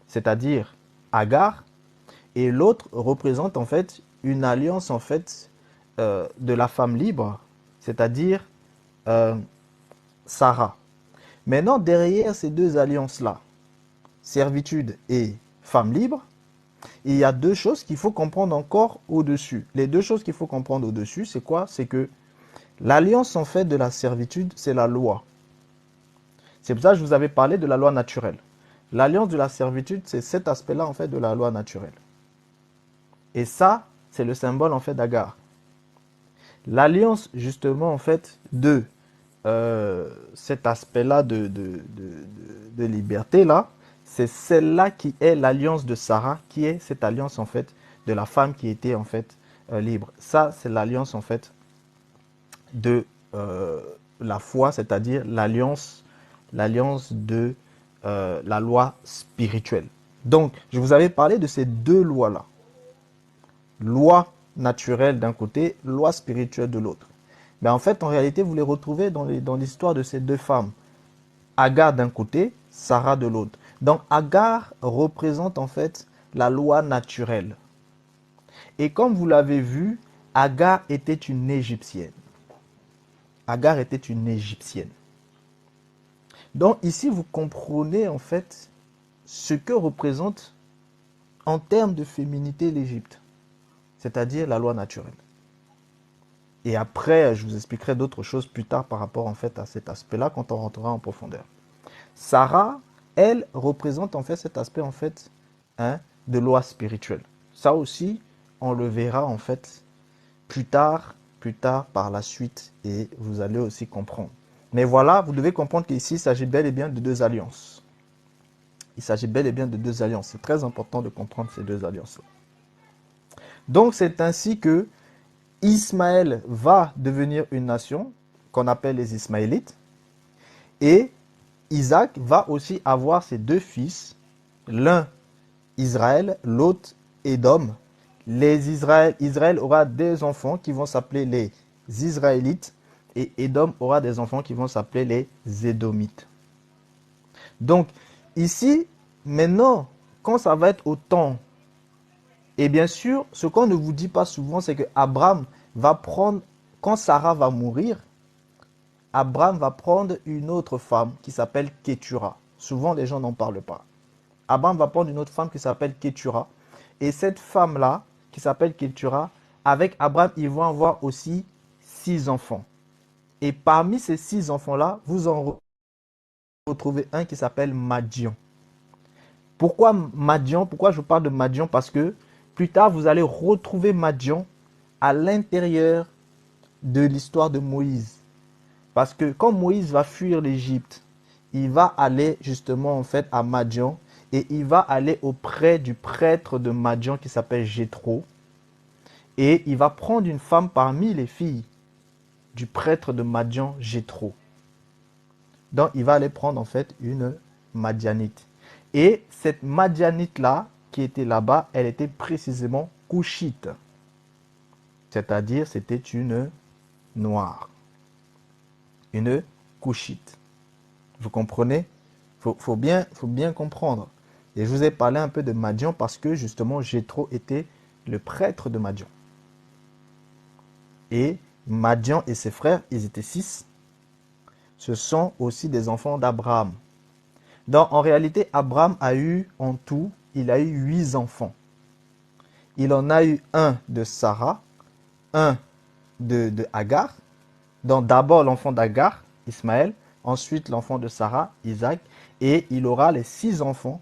c'est-à-dire Agar, et l'autre représente en fait une alliance en fait de la femme libre, c'est-à-dire euh, Sarah. Maintenant, derrière ces deux alliances-là, servitude et femme libre, il y a deux choses qu'il faut comprendre encore au-dessus. Les deux choses qu'il faut comprendre au-dessus, c'est quoi? C'est que l'alliance en fait de la servitude, c'est la loi. C'est pour ça que je vous avais parlé de la loi naturelle. L'alliance de la servitude, c'est cet aspect-là en fait de la loi naturelle. Et ça, c'est le symbole en fait d'Agar. L'alliance justement en fait de cet aspect-là de liberté là, c'est celle-là qui est l'alliance de Sarah, qui est cette alliance en fait de la femme qui était en fait libre. Ça, c'est l'alliance en fait de la foi, c'est-à-dire l'alliance de la loi spirituelle. Donc, je vous avais parlé de ces deux lois-là. Loi naturelle d'un côté, loi spirituelle de l'autre. Mais en fait, en réalité, vous les retrouvez dans l'histoire de ces deux femmes. Agar d'un côté, Sarah de l'autre. Donc, Agar représente en fait la loi naturelle. Et comme vous l'avez vu, Agar était une Égyptienne. Agar était une Égyptienne. Donc ici, vous comprenez en fait ce que représente en termes de féminité l'Égypte, c'est-à-dire la loi naturelle. Et après, je vous expliquerai d'autres choses plus tard par rapport en fait à cet aspect-là quand on rentrera en profondeur. Sarah, elle, représente en fait cet aspect en fait de loi spirituelle. Ça aussi, on le verra en fait plus tard par la suite et vous allez aussi comprendre. Mais voilà, vous devez comprendre qu'ici, il s'agit bel et bien de deux alliances. Il s'agit bel et bien de deux alliances. C'est très important de comprendre ces deux alliances-là. Donc, c'est ainsi que Ismaël va devenir une nation qu'on appelle les Ismaélites. Et Isaac va aussi avoir ses deux fils, l'un Israël, l'autre Édom. Israël aura des enfants qui vont s'appeler les Israélites et Édom aura des enfants qui vont s'appeler les Édomites. Donc, ici, maintenant, quand ça va être au temps, et bien sûr, ce qu'on ne vous dit pas souvent, c'est que Abraham va prendre, quand Sarah va mourir, Abraham va prendre une autre femme qui s'appelle Kétura. Souvent, les gens n'en parlent pas. Abraham va prendre une autre femme qui s'appelle Kétura. Et cette femme-là, qui s'appelle Kétura, avec Abraham, ils vont avoir aussi 6 enfants. Et parmi ces 6 enfants-là, vous en retrouvez un qui s'appelle Madian. Pourquoi Madian? Pourquoi je parle de Madian? Parce que plus tard, vous allez retrouver Madian à l'intérieur de l'histoire de Moïse. Parce que quand Moïse va fuir l'Égypte, il va aller justement en fait à Madian et il va aller auprès du prêtre de Madian qui s'appelle Jéthro. Et il va prendre une femme parmi les filles du prêtre de Madian, Jéthro. Donc il va aller prendre en fait une Madianite. Et cette Madianite-là, qui était là-bas, elle était précisément couchite. C'est-à-dire, c'était une noire. Une couchite. Vous comprenez? Faut bien comprendre. Et je vous ai parlé un peu de Madian parce que justement, Jéthro était le prêtre de Madian. Et Madian et ses frères, ils étaient 6. Ce sont aussi des enfants d'Abraham. Donc, en réalité, Abraham a eu en tout, il a eu 8 enfants. Il en a eu un de Sarah, un de Agar. Donc, d'abord l'enfant d'Agar, Ismaël, ensuite l'enfant de Sarah, Isaac, et il aura les 6 enfants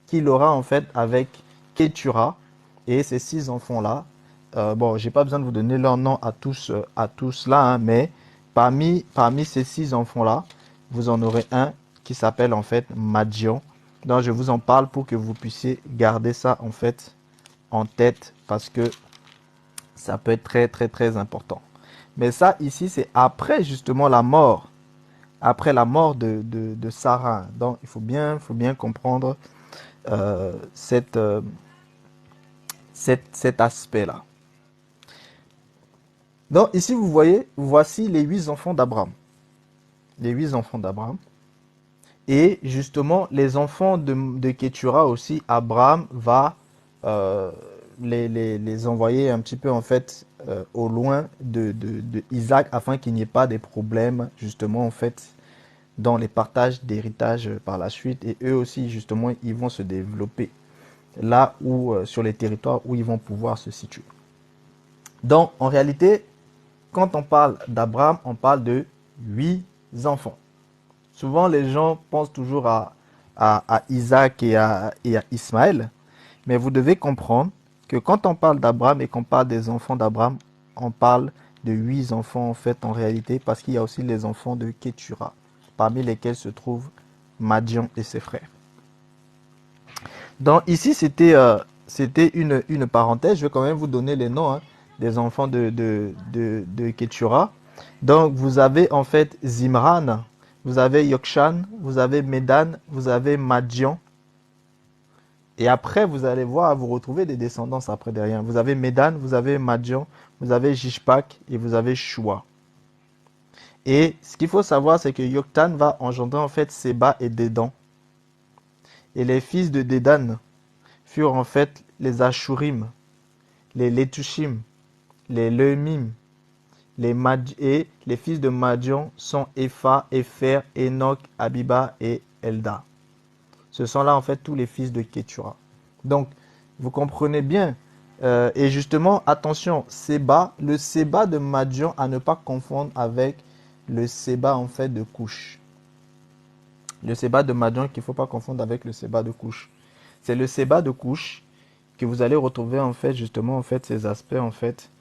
qu'il aura en fait avec Kétura. Et ces 6 enfants-là, bon, j'ai pas besoin de vous donner leur nom à tous là, hein, mais parmi ces 6 enfants-là, vous en aurez un qui s'appelle en fait Madian. Donc je vous en parle pour que vous puissiez garder ça en fait en tête parce que ça peut être très très très important. Mais ça ici c'est après justement la mort, après la mort de Sarah. Donc il faut bien comprendre cet aspect-là. Donc ici vous voyez, voici les 8 enfants d'Abraham. Les 8 enfants d'Abraham. Et justement, les enfants de Kétura aussi, Abraham va les envoyer un petit peu en fait au loin de Isaac afin qu'il n'y ait pas des problèmes justement en fait dans les partages d'héritage par la suite. Et eux aussi justement, ils vont se développer là où sur les territoires où ils vont pouvoir se situer. Donc en réalité, quand on parle d'Abraham, on parle de 8 enfants. Souvent, les gens pensent toujours à Isaac et à Ismaël. Mais vous devez comprendre que quand on parle d'Abraham et qu'on parle des enfants d'Abraham, on parle de 8 enfants en fait en réalité parce qu'il y a aussi les enfants de Kétura, parmi lesquels se trouvent Madian et ses frères. Donc ici, c'était une parenthèse. Je vais quand même vous donner les noms hein, des enfants de Ketura. Donc vous avez en fait Zimran, vous avez Yokshan, vous avez Medan, vous avez Madian. Et après, vous allez voir, vous retrouvez des descendances après derrière. Vous avez Medan, vous avez Madian, vous avez Jishpak et vous avez Shua. Et ce qu'il faut savoir, c'est que Yoktan va engendrer en fait Seba et Dédan. Et les fils de Dédan furent en fait les Ashurim, les Letushim, les Leumim, et les fils de Madian sont Epha, Epher, Enoch, Abiba et Elda. Ce sont là en fait tous les fils de Ketura. Donc, vous comprenez bien. Et justement, attention, Seba, le Seba de Madian à ne pas confondre avec le Seba en fait de Couche. Le Seba de Madian qu'il ne faut pas confondre avec le Seba de Couche. C'est le Seba de Couche que vous allez retrouver en fait justement en fait ces aspects en fait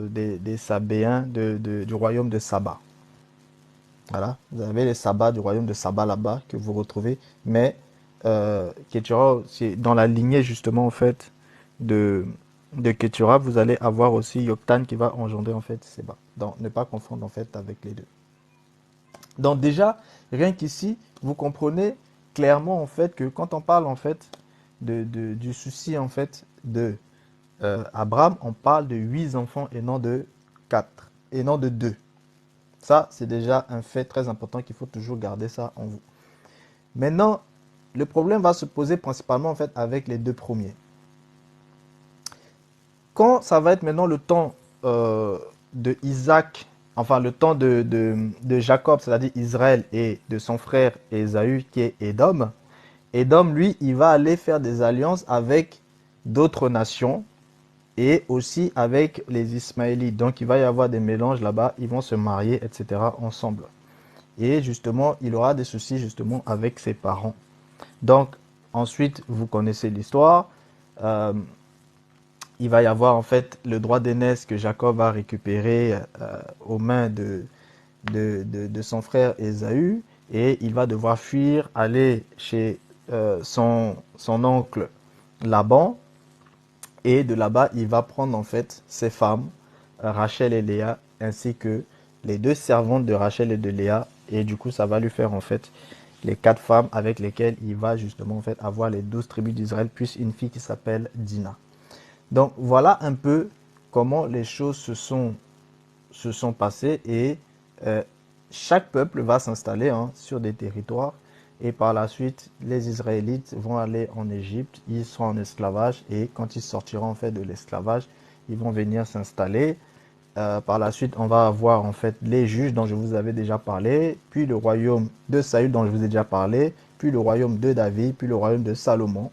des Sabéens du royaume de Saba. Voilà, vous avez les Sabas du royaume de Saba là-bas que vous retrouvez, mais Ketura, c'est dans la lignée justement en fait de Ketura, vous allez avoir aussi Yoktan qui va engendrer en fait Seba. Donc ne pas confondre en fait avec les deux. Donc déjà, rien qu'ici, vous comprenez clairement en fait que quand on parle en fait du souci en fait de Abraham, on parle de 8 enfants et non de 4 et non de 2. Ça, c'est déjà un fait très important qu'il faut toujours garder ça en vous. Maintenant, le problème va se poser principalement en fait avec les deux premiers. Quand ça va être maintenant le temps de Isaac, enfin le temps de Jacob, c'est-à-dire Israël, et de son frère Ésaü qui est Édom, Édom, lui, il va aller faire des alliances avec d'autres nations et aussi avec les Ismaélites. Donc il va y avoir des mélanges là-bas, ils vont se marier, etc. ensemble. Et justement, il aura des soucis justement avec ses parents. Donc ensuite, vous connaissez l'histoire. Euh, il va y avoir en fait le droit d'aînesse que Jacob va récupérer aux mains de son frère Ésaü. Et il va devoir fuir, aller chez son oncle Laban. Et de là-bas, il va prendre en fait ses femmes, Rachel et Léa, ainsi que les deux servantes de Rachel et de Léa. Et du coup, ça va lui faire en fait les 4 femmes avec lesquelles il va justement en fait avoir les 12 tribus d'Israël, plus une fille qui s'appelle Dina. Donc voilà un peu comment les choses se sont passées et euh, chaque peuple va s'installer sur des territoires et par la suite les Israélites vont aller en Égypte, ils seront en esclavage et quand ils sortiront en fait de l'esclavage, ils vont venir s'installer. Par la suite, on va avoir en fait les juges dont je vous avais déjà parlé, puis le royaume de Saül dont je vous ai déjà parlé, puis le royaume de David, puis le royaume de Salomon.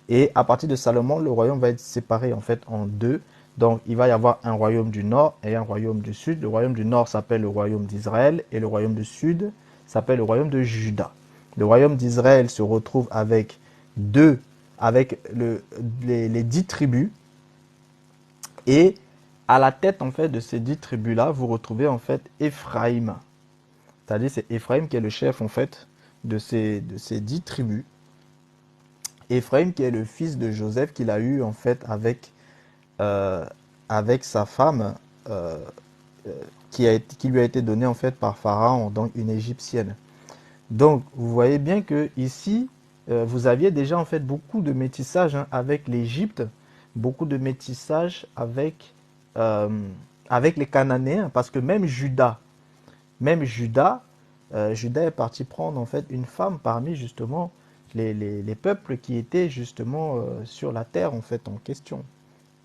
Et à partir de Salomon, le royaume va être séparé en fait en deux. Donc il va y avoir un royaume du nord et un royaume du sud. Le royaume du nord s'appelle le royaume d'Israël et le royaume du sud s'appelle le royaume de Juda. Le royaume d'Israël se retrouve avec les 10 tribus. Et à la tête en fait de ces 10 tribus-là, vous retrouvez en fait Éphraïm. C'est-à-dire c'est Éphraïm qui est le chef en fait de ces 10 tribus. Éphraïm qui est le fils de Joseph qu'il a eu en fait euh, avec sa femme qui lui a été donnée en fait par Pharaon, donc une égyptienne. Donc vous voyez bien que ici vous aviez déjà en fait beaucoup de métissage avec l'Égypte, beaucoup de métissage euh, avec les Cananéens, parce que même Juda, Juda est parti prendre en fait une femme parmi justement les peuples qui étaient justement sur la terre en fait en question.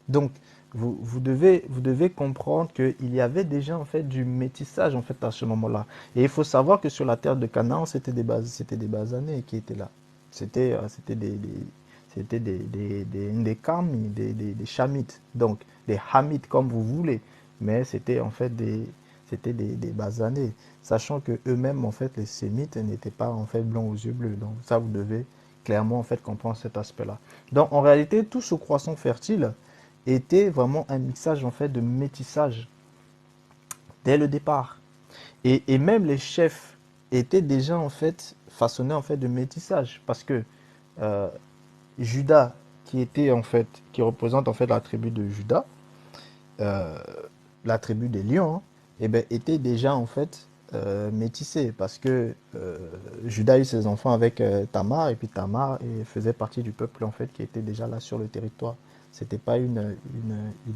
Donc vous devez comprendre qu'il y avait déjà en fait du métissage en fait à ce moment-là. Et il faut savoir que sur la terre de Canaan, c'était des Basanés qui étaient là. C'était des Kami, des Chamites, donc des Hamites comme vous voulez, mais c'était en fait des Basanés, sachant que eux-mêmes en fait les Sémites n'étaient pas en fait blancs aux yeux bleus. Donc ça vous devez clairement en fait comprendre cet aspect-là. Donc en réalité tout ce croissant fertile était vraiment un mixage en fait de métissage dès le départ. Et même les chefs étaient déjà en fait façonnés en fait de métissage parce que euh, Judas, qui était en fait, qui représente en fait la tribu de Judas, euh, la tribu des lions, hein, eh ben, était déjà en fait métissé parce que Judas a eu ses enfants avec Tamar et puis Tamar faisait partie du peuple en fait qui était déjà là sur le territoire. C'était pas une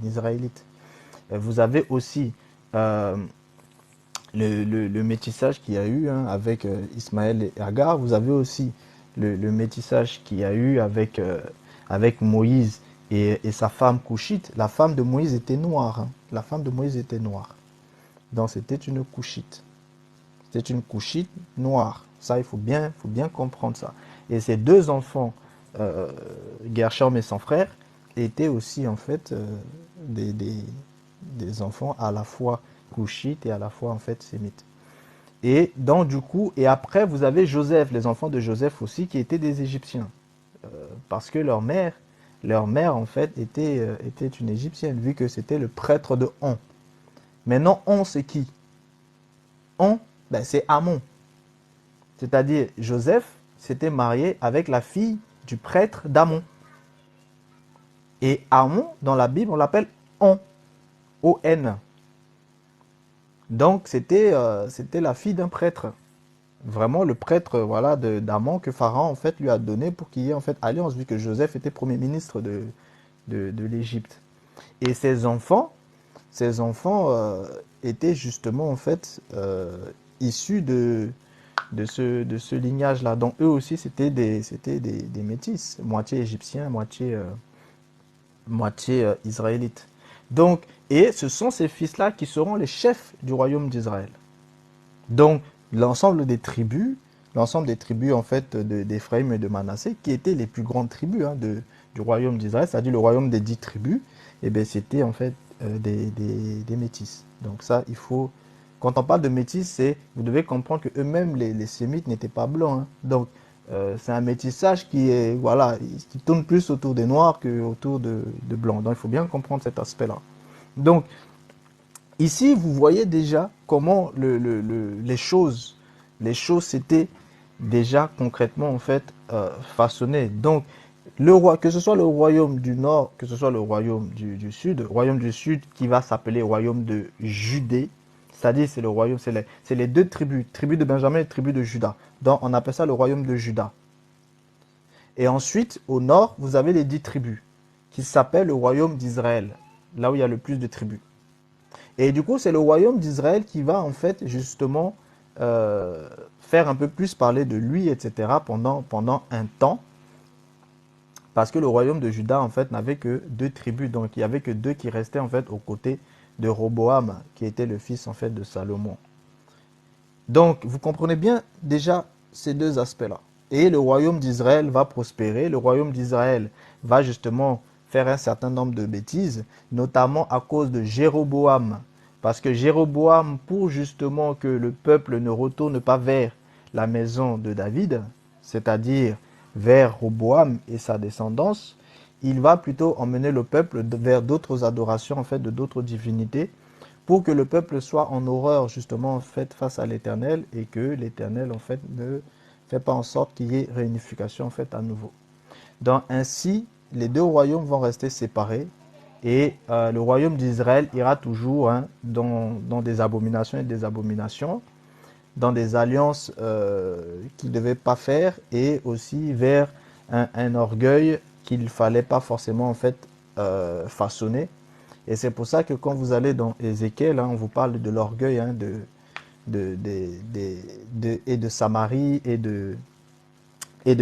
Israélite. Vous avez aussi euh, le métissage qu'il y a eu hein, avec Ismaël et Agar. Vous avez aussi le métissage qu'il y a eu avec Moïse et sa femme Couchite. La femme de Moïse était noire. Hein. La femme de Moïse était noire. Donc c'était une Couchite. C'était une Couchite noire. Ça, faut bien comprendre ça. Et ces deux enfants, Gershom et son frère, étaient aussi en fait des, des, des enfants à la fois Couchites et à la fois en fait sémites. Et donc du coup, et après vous avez Joseph, les enfants de Joseph aussi, qui étaient des Égyptiens, parce que leur mère en fait était une Égyptienne, vu que c'était le prêtre de On. Maintenant, On c'est qui? On, ben, c'est Amon. C'est-à-dire Joseph s'était marié avec la fille du prêtre d'Amon. Et Amon, dans la Bible, on l'appelle On, O-N. Donc c'était la fille d'un prêtre. Vraiment le prêtre voilà d'Amon que Pharaon en fait lui a donné pour qu'il y ait en fait alliance vu que Joseph était premier ministre de l'Égypte. Et ses enfants étaient justement en fait issus de ce lignage-là. Donc eux aussi c'était des métis, moitié égyptiens, moitié israélites. Donc, et ce sont ces fils-là qui seront les chefs du royaume d'Israël. Donc, l'ensemble des tribus en fait d'Éphraïm et de Manassé, qui étaient les plus grandes tribus hein, du royaume d'Israël, c'est-à-dire le royaume des 10 tribus, et bien c'était en fait des métis. Donc ça, il faut, quand on parle de métis, vous devez comprendre que eux-mêmes, les Sémites n'étaient pas blancs. Hein. Donc c'est un métissage qui est, voilà, qui tourne plus autour des Noirs que autour de Blancs. Donc il faut bien comprendre cet aspect-là. Donc ici, vous voyez déjà comment les choses s'étaient déjà concrètement en fait façonnées. Donc, que ce soit le royaume du nord, que ce soit le royaume du sud qui va s'appeler royaume de Judée, c'est-à-dire c'est le royaume, c'est les deux tribus, tribu de Benjamin et tribu de Juda. Donc, on appelle ça le royaume de Juda. Et ensuite, au nord, vous avez les 10 tribus qui s'appellent le royaume d'Israël, là où il y a le plus de tribus. Et du coup, c'est le royaume d'Israël qui va en fait justement faire un peu plus parler de lui, etc. pendant un temps. Parce que le royaume de Juda en fait n'avait que deux tribus. Donc il n'y avait que deux qui restaient en fait aux côtés de Roboam, qui était le fils en fait de Salomon. Donc vous comprenez bien déjà ces deux aspects-là. Et le royaume d'Israël va prospérer. Le royaume d'Israël va justement faire un certain nombre de bêtises, notamment à cause de Jéroboam. Parce que Jéroboam, pour justement que le peuple ne retourne pas vers la maison de David, c'est-à-dire vers Roboam et sa descendance, il va plutôt emmener le peuple vers d'autres adorations, en fait, de d'autres divinités, pour que le peuple soit en horreur justement en fait face à l'Éternel et que l'Éternel en fait ne fait pas en sorte qu'il y ait réunification en fait à nouveau. Donc ainsi, les deux royaumes vont rester séparés et le royaume d'Israël ira toujours hein, dans des abominations et des abominations, dans des alliances qu'il ne devait pas faire et aussi vers un orgueil qu'il ne fallait pas forcément en fait façonner. Et c'est pour ça que quand vous allez dans Ézéchiel, hein, on vous parle de l'orgueil hein, et de Samarie et de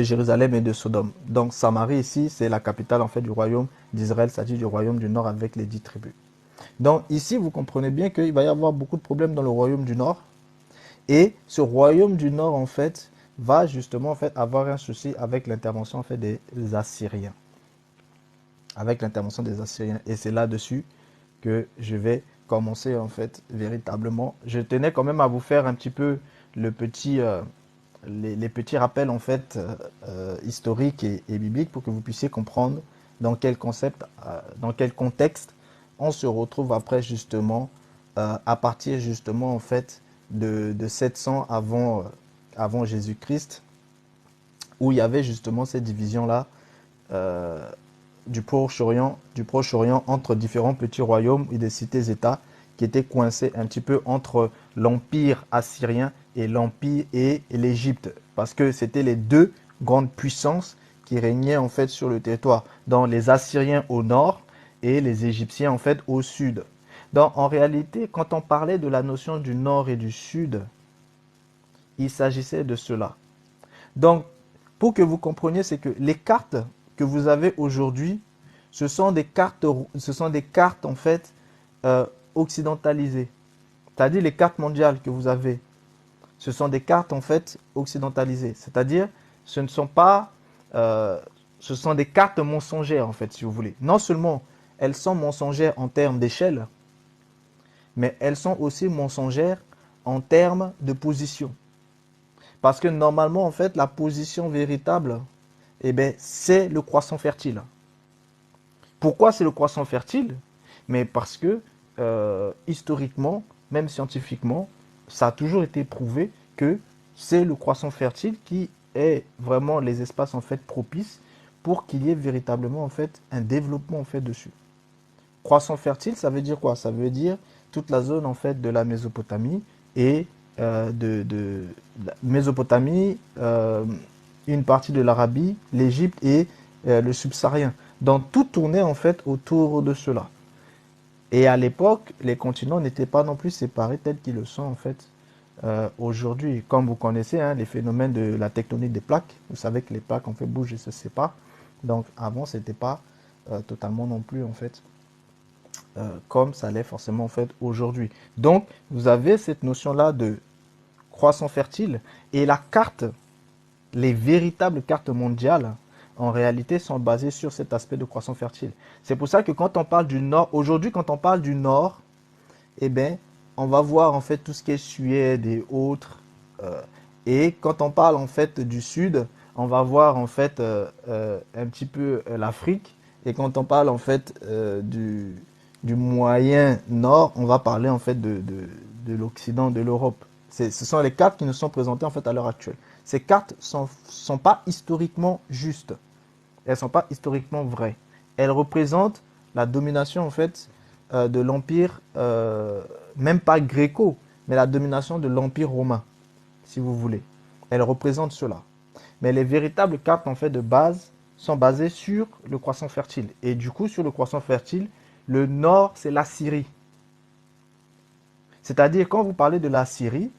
Jérusalem et de Sodome. Donc Samarie ici, c'est la capitale en fait du royaume d'Israël, c'est-à-dire du royaume du nord avec les 10 tribus. Donc ici, vous comprenez bien qu'il va y avoir beaucoup de problèmes dans le royaume du nord. Et ce royaume du nord, en fait, va justement en fait, avoir un souci avec l'intervention en fait, des Assyriens. Avec l'intervention des Assyriens. Et c'est là-dessus que je vais commencer en fait véritablement. Je tenais quand même à vous faire un petit peu les petits rappels en fait historiques et bibliques pour que vous puissiez comprendre dans quel concept, dans quel contexte on se retrouve après justement à partir justement en fait de 700 avant Jésus-Christ où il y avait justement cette division là euh, du Proche-Orient entre différents petits royaumes et des cités-États qui étaient coincés un petit peu entre l'Empire assyrien et l'Empire et l'Égypte, parce que c'était les deux grandes puissances qui régnaient en fait sur le territoire, dans les Assyriens au nord et les Égyptiens en fait au sud. Donc en réalité, quand on parlait de la notion du nord et du sud, il s'agissait de cela. Donc, pour que vous compreniez, c'est que les cartes que vous avez aujourd'hui, ce sont des cartes en fait euh, occidentalisées. C'est-à-dire les cartes mondiales que vous avez, ce sont des cartes en fait occidentalisées. C'est-à-dire, ce ne sont pas, euh, ce sont des cartes mensongères en fait, si vous voulez. Non seulement elles sont mensongères en termes d'échelle, mais elles sont aussi mensongères en termes de position. Parce que normalement, en fait, la position véritable, eh ben, c'est le croissant fertile. Pourquoi c'est le croissant fertile? Mais parce que historiquement, même scientifiquement, ça a toujours été prouvé que c'est le croissant fertile qui est vraiment les espaces en fait propices pour qu'il y ait véritablement en fait un développement en fait dessus. Croissant fertile, ça veut dire quoi? Ça veut dire toute la zone en fait de la Mésopotamie et de la Mésopotamie, une partie de l'Arabie, l'Égypte et le subsaharien. Donc tout tournait en fait autour de cela. Et à l'époque, les continents n'étaient pas non plus séparés tels qu'ils le sont en fait aujourd'hui. Comme vous connaissez hein, les phénomènes de la tectonique des plaques, vous savez que les plaques en fait bougent et se séparent. Donc avant, c'était pas totalement non plus en fait comme ça l'est forcément en fait aujourd'hui. Donc, vous avez cette notion-là de croissant fertile et la carte, les véritables cartes mondiales, en réalité, sont basées sur cet aspect de croissant fertile. C'est pour ça que quand on parle du Nord, aujourd'hui, quand on parle du Nord, eh bien, on va voir en fait tout ce qui est Suède et autres. euh, et quand on parle en fait du Sud, on va voir en fait un petit peu l'Afrique. Et quand on parle en fait du moyen Nord, on va parler en fait de l'Occident, de l'Europe. Ce sont les cartes qui nous sont présentées en fait à l'heure actuelle. Ces cartes sont pas historiquement justes. Elles sont pas historiquement vraies. Elles représentent la domination en fait de l'empire, même pas gréco, mais la domination de l'empire romain, si vous voulez. Elles représentent cela. Mais les véritables cartes en fait de base sont basées sur le croissant fertile. Et du coup, sur le croissant fertile, le nord, c'est la Syrie. C'est-à-dire, quand vous parlez de la Syrie,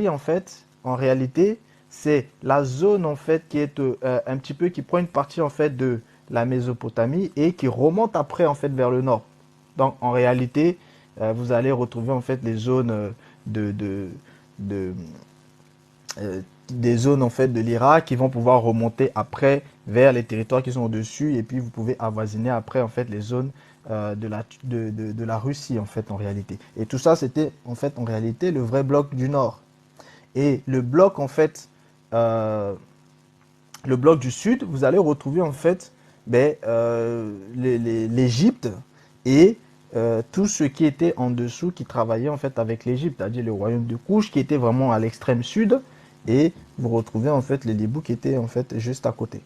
en fait, en réalité, c'est la zone, en fait, qui est un petit peu, qui prend une partie, en fait, de la Mésopotamie et qui remonte après, en fait, vers le nord. Donc, en réalité, vous allez retrouver, en fait, les zones de, de, de, des zones, en fait, de l'Irak qui vont pouvoir remonter après vers les territoires qui sont au-dessus et puis vous pouvez avoisiner après, en fait, les zones de la Russie, en fait, en réalité. Et tout ça, c'était, en fait, en réalité, le vrai bloc du Nord. Et le bloc, en fait, euh, le bloc du Sud, vous allez retrouver, en fait, ben, l'Égypte et tout ce qui était en dessous, qui travaillait, en fait, avec l'Égypte, c'est-à-dire le royaume de Couche, qui était vraiment à l'extrême sud, et vous retrouvez, en fait, les Libous qui étaient, en fait, juste à côté.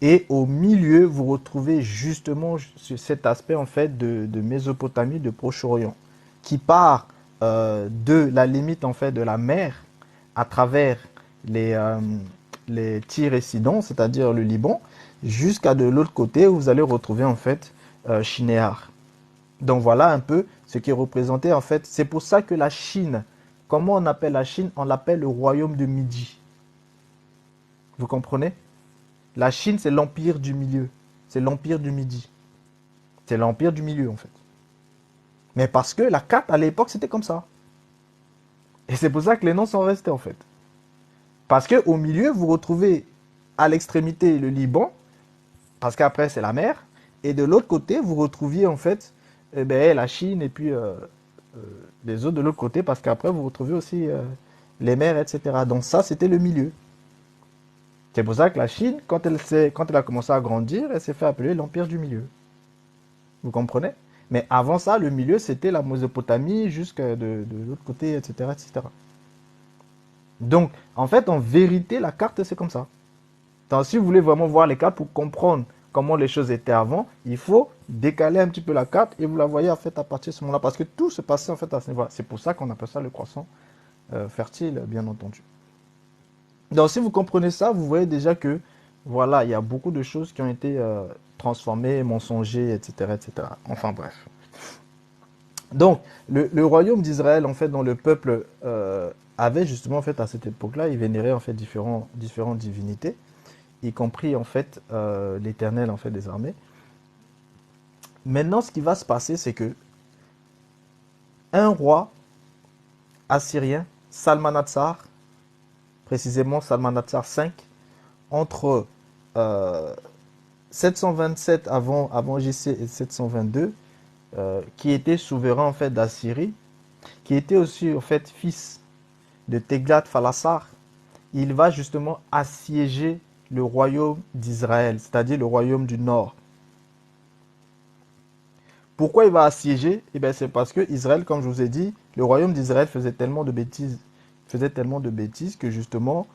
Et au milieu, vous retrouvez justement cet aspect en fait de Mésopotamie, de Proche-Orient, qui part de la limite en fait de la mer à travers les, euh, les Tyr et Sidon, c'est-à-dire le Liban, jusqu'à de l'autre côté où vous allez retrouver en fait Shinéar. Donc voilà un peu ce qui est représenté en fait. C'est pour ça que la Chine, comment on appelle la Chine? On l'appelle le royaume de Midi. Vous comprenez? La Chine, c'est l'empire du milieu. C'est l'empire du midi. C'est l'empire du milieu, en fait. Mais parce que la carte, à l'époque, c'était comme ça. Et c'est pour ça que les noms sont restés, en fait. Parce qu'au milieu, vous retrouvez à l'extrémité le Liban, parce qu'après, c'est la mer. Et de l'autre côté, vous retrouviez, en fait, eh ben, la Chine et puis les autres de l'autre côté, parce qu'après, vous retrouvez aussi les mers, etc. Donc ça, c'était le milieu. C'est pour ça que la Chine, quand elle a commencé à grandir, elle s'est fait appeler l'empire du milieu. Vous comprenez? Mais avant ça, le milieu, c'était la Mésopotamie jusqu'à de l'autre côté, etc., etc. Donc, en fait, en vérité, la carte, c'est comme ça. Donc, si vous voulez vraiment voir les cartes pour comprendre comment les choses étaient avant, il faut décaler un petit peu la carte et vous la voyez en fait à partir de ce moment-là parce que tout se passait en fait à ce niveau-là. C'est pour ça qu'on appelle ça le croissant fertile, bien entendu. Donc si vous comprenez ça, vous voyez déjà que voilà, il y a beaucoup de choses qui ont été transformées, mensongères, etc., etc. Enfin bref. Donc le royaume d'Israël, en fait, dont le peuple avait justement en fait à cette époque-là, il vénérait en fait différentes divinités, y compris en fait l'Éternel en fait des armées. Maintenant, ce qui va se passer, c'est que un roi assyrien, Salmanassar, précisément Salmanassar V, entre 727 avant JC et 722, qui était souverain en fait d'Assyrie, qui était aussi en fait fils de Teglat-Phalasar, il va justement assiéger le royaume d'Israël, c'est-à-dire le royaume du nord. Pourquoi il va assiéger? Eh bien, c'est parce que Israël, comme je vous ai dit, le royaume d'Israël faisait tellement de bêtises, que justement,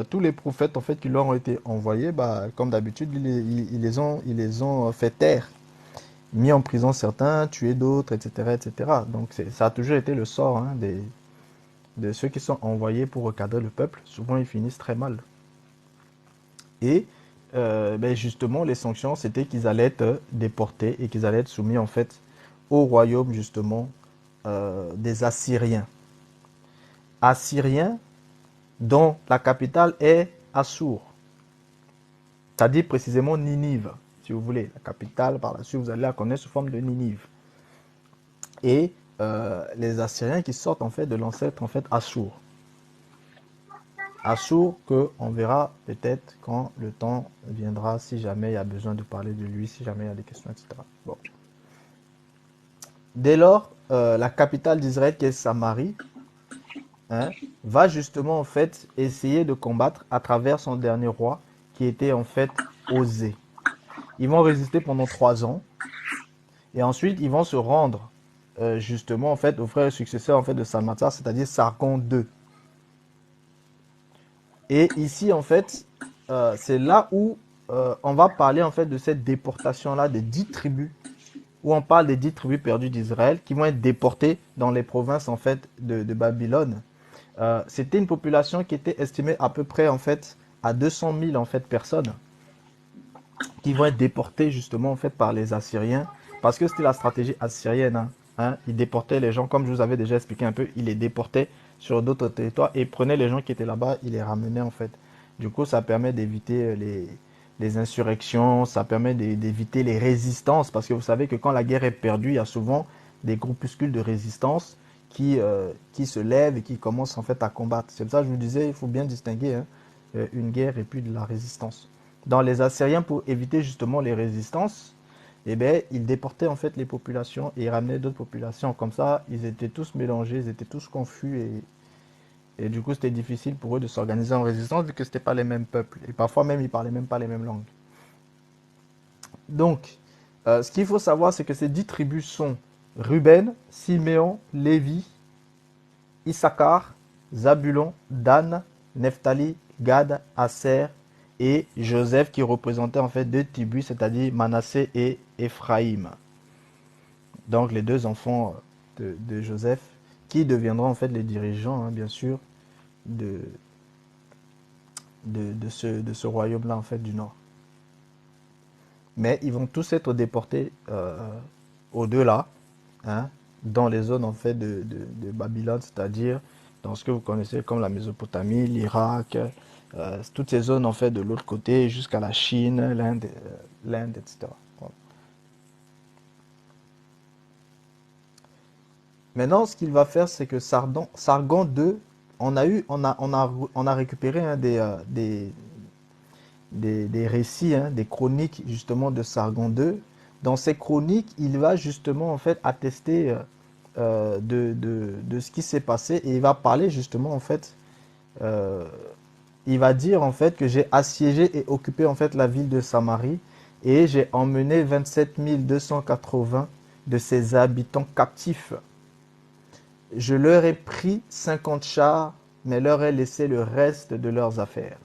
tous les prophètes en fait qui leur ont été envoyés, bah, comme d'habitude, ils les ont fait taire, mis en prison certains, tué d'autres, etc., etc. Donc ça a toujours été le sort hein, de ceux qui sont envoyés pour recadrer le peuple. Souvent, ils finissent très mal. Et ben justement, les sanctions, c'était qu'ils allaient être déportés et qu'ils allaient être soumis en fait au royaume justement des Assyriens. Assyriens dont la capitale est Assur, c'est-à-dire précisément Ninive, si vous voulez. La capitale, par la suite, vous allez la connaître sous forme de Ninive. Et les Assyriens qui sortent en fait de l'ancêtre en fait Assur. Assur que on verra peut-être quand le temps viendra, si jamais il y a besoin de parler de lui, si jamais il y a des questions, etc. Bon. Dès lors, la capitale d'Israël, qui est Samarie, hein, va justement en fait essayer de combattre à travers son dernier roi, qui était en fait Osée. Ils vont résister pendant 3 ans, et ensuite ils vont se rendre justement en fait au frère successeur en fait de Salmansar, c'est-à-dire Sargon II. Et ici, en fait, c'est là où on va parler en fait de cette déportation-là des 10 tribus, où on parle des 10 tribus perdues d'Israël qui vont être déportées dans les provinces en fait de Babylone. C'était une population qui était estimée à peu près en fait à 200 000 en fait personnes qui vont être déportées justement en fait par les Assyriens parce que c'était la stratégie assyrienne. Hein. Ils déportaient les gens, comme je vous avais déjà expliqué un peu, ils les déportaient sur d'autres territoires et prenaient les gens qui étaient là-bas, ils les ramenaient en fait. Du coup, ça permet d'éviter les insurrections, ça permet d'éviter les résistances parce que vous savez que quand la guerre est perdue, il y a souvent des groupuscules de résistance qui se lèvent et qui commencent en fait à combattre. C'est pour ça que je vous disais, il faut bien distinguer hein, une guerre et puis de la résistance. Dans les Assyriens, pour éviter justement les résistances, eh bien, ils déportaient en fait les populations et ils ramenaient d'autres populations. Comme ça, ils étaient tous mélangés, ils étaient tous confus et du coup, c'était difficile pour eux de s'organiser en résistance vu que ce n'étaient pas les mêmes peuples. Et parfois même, ils ne parlaient même pas les mêmes langues. Donc, ce qu'il faut savoir, c'est que ces 10 tribus sont Ruben, Siméon, Lévi, Issachar, Zabulon, Dan, Nephtali, Gad, Aser et Joseph qui représentait en fait 2 tribus, c'est-à-dire Manassé et Éphraïm. Donc les 2 enfants de Joseph qui deviendront en fait les dirigeants, hein, bien sûr, de ce royaume-là en fait du Nord. Mais ils vont tous être déportés au-delà, hein, dans les zones en fait de Babylone, c'est-à-dire dans ce que vous connaissez comme la Mésopotamie, l'Irak, toutes ces zones en fait de l'autre côté jusqu'à la Chine, l'Inde, etc. Bon. Maintenant, ce qu'il va faire, c'est que Sargon II, on a récupéré hein, des récits, hein, des chroniques justement de Sargon II. Dans ces chroniques, il va justement en fait attester de ce qui s'est passé et il va parler justement en fait, euh, il va dire en fait que j'ai assiégé et occupé en fait la ville de Samarie et j'ai emmené 27 280 de ses habitants captifs. Je leur ai pris 50 chars, mais leur ai laissé le reste de leurs affaires.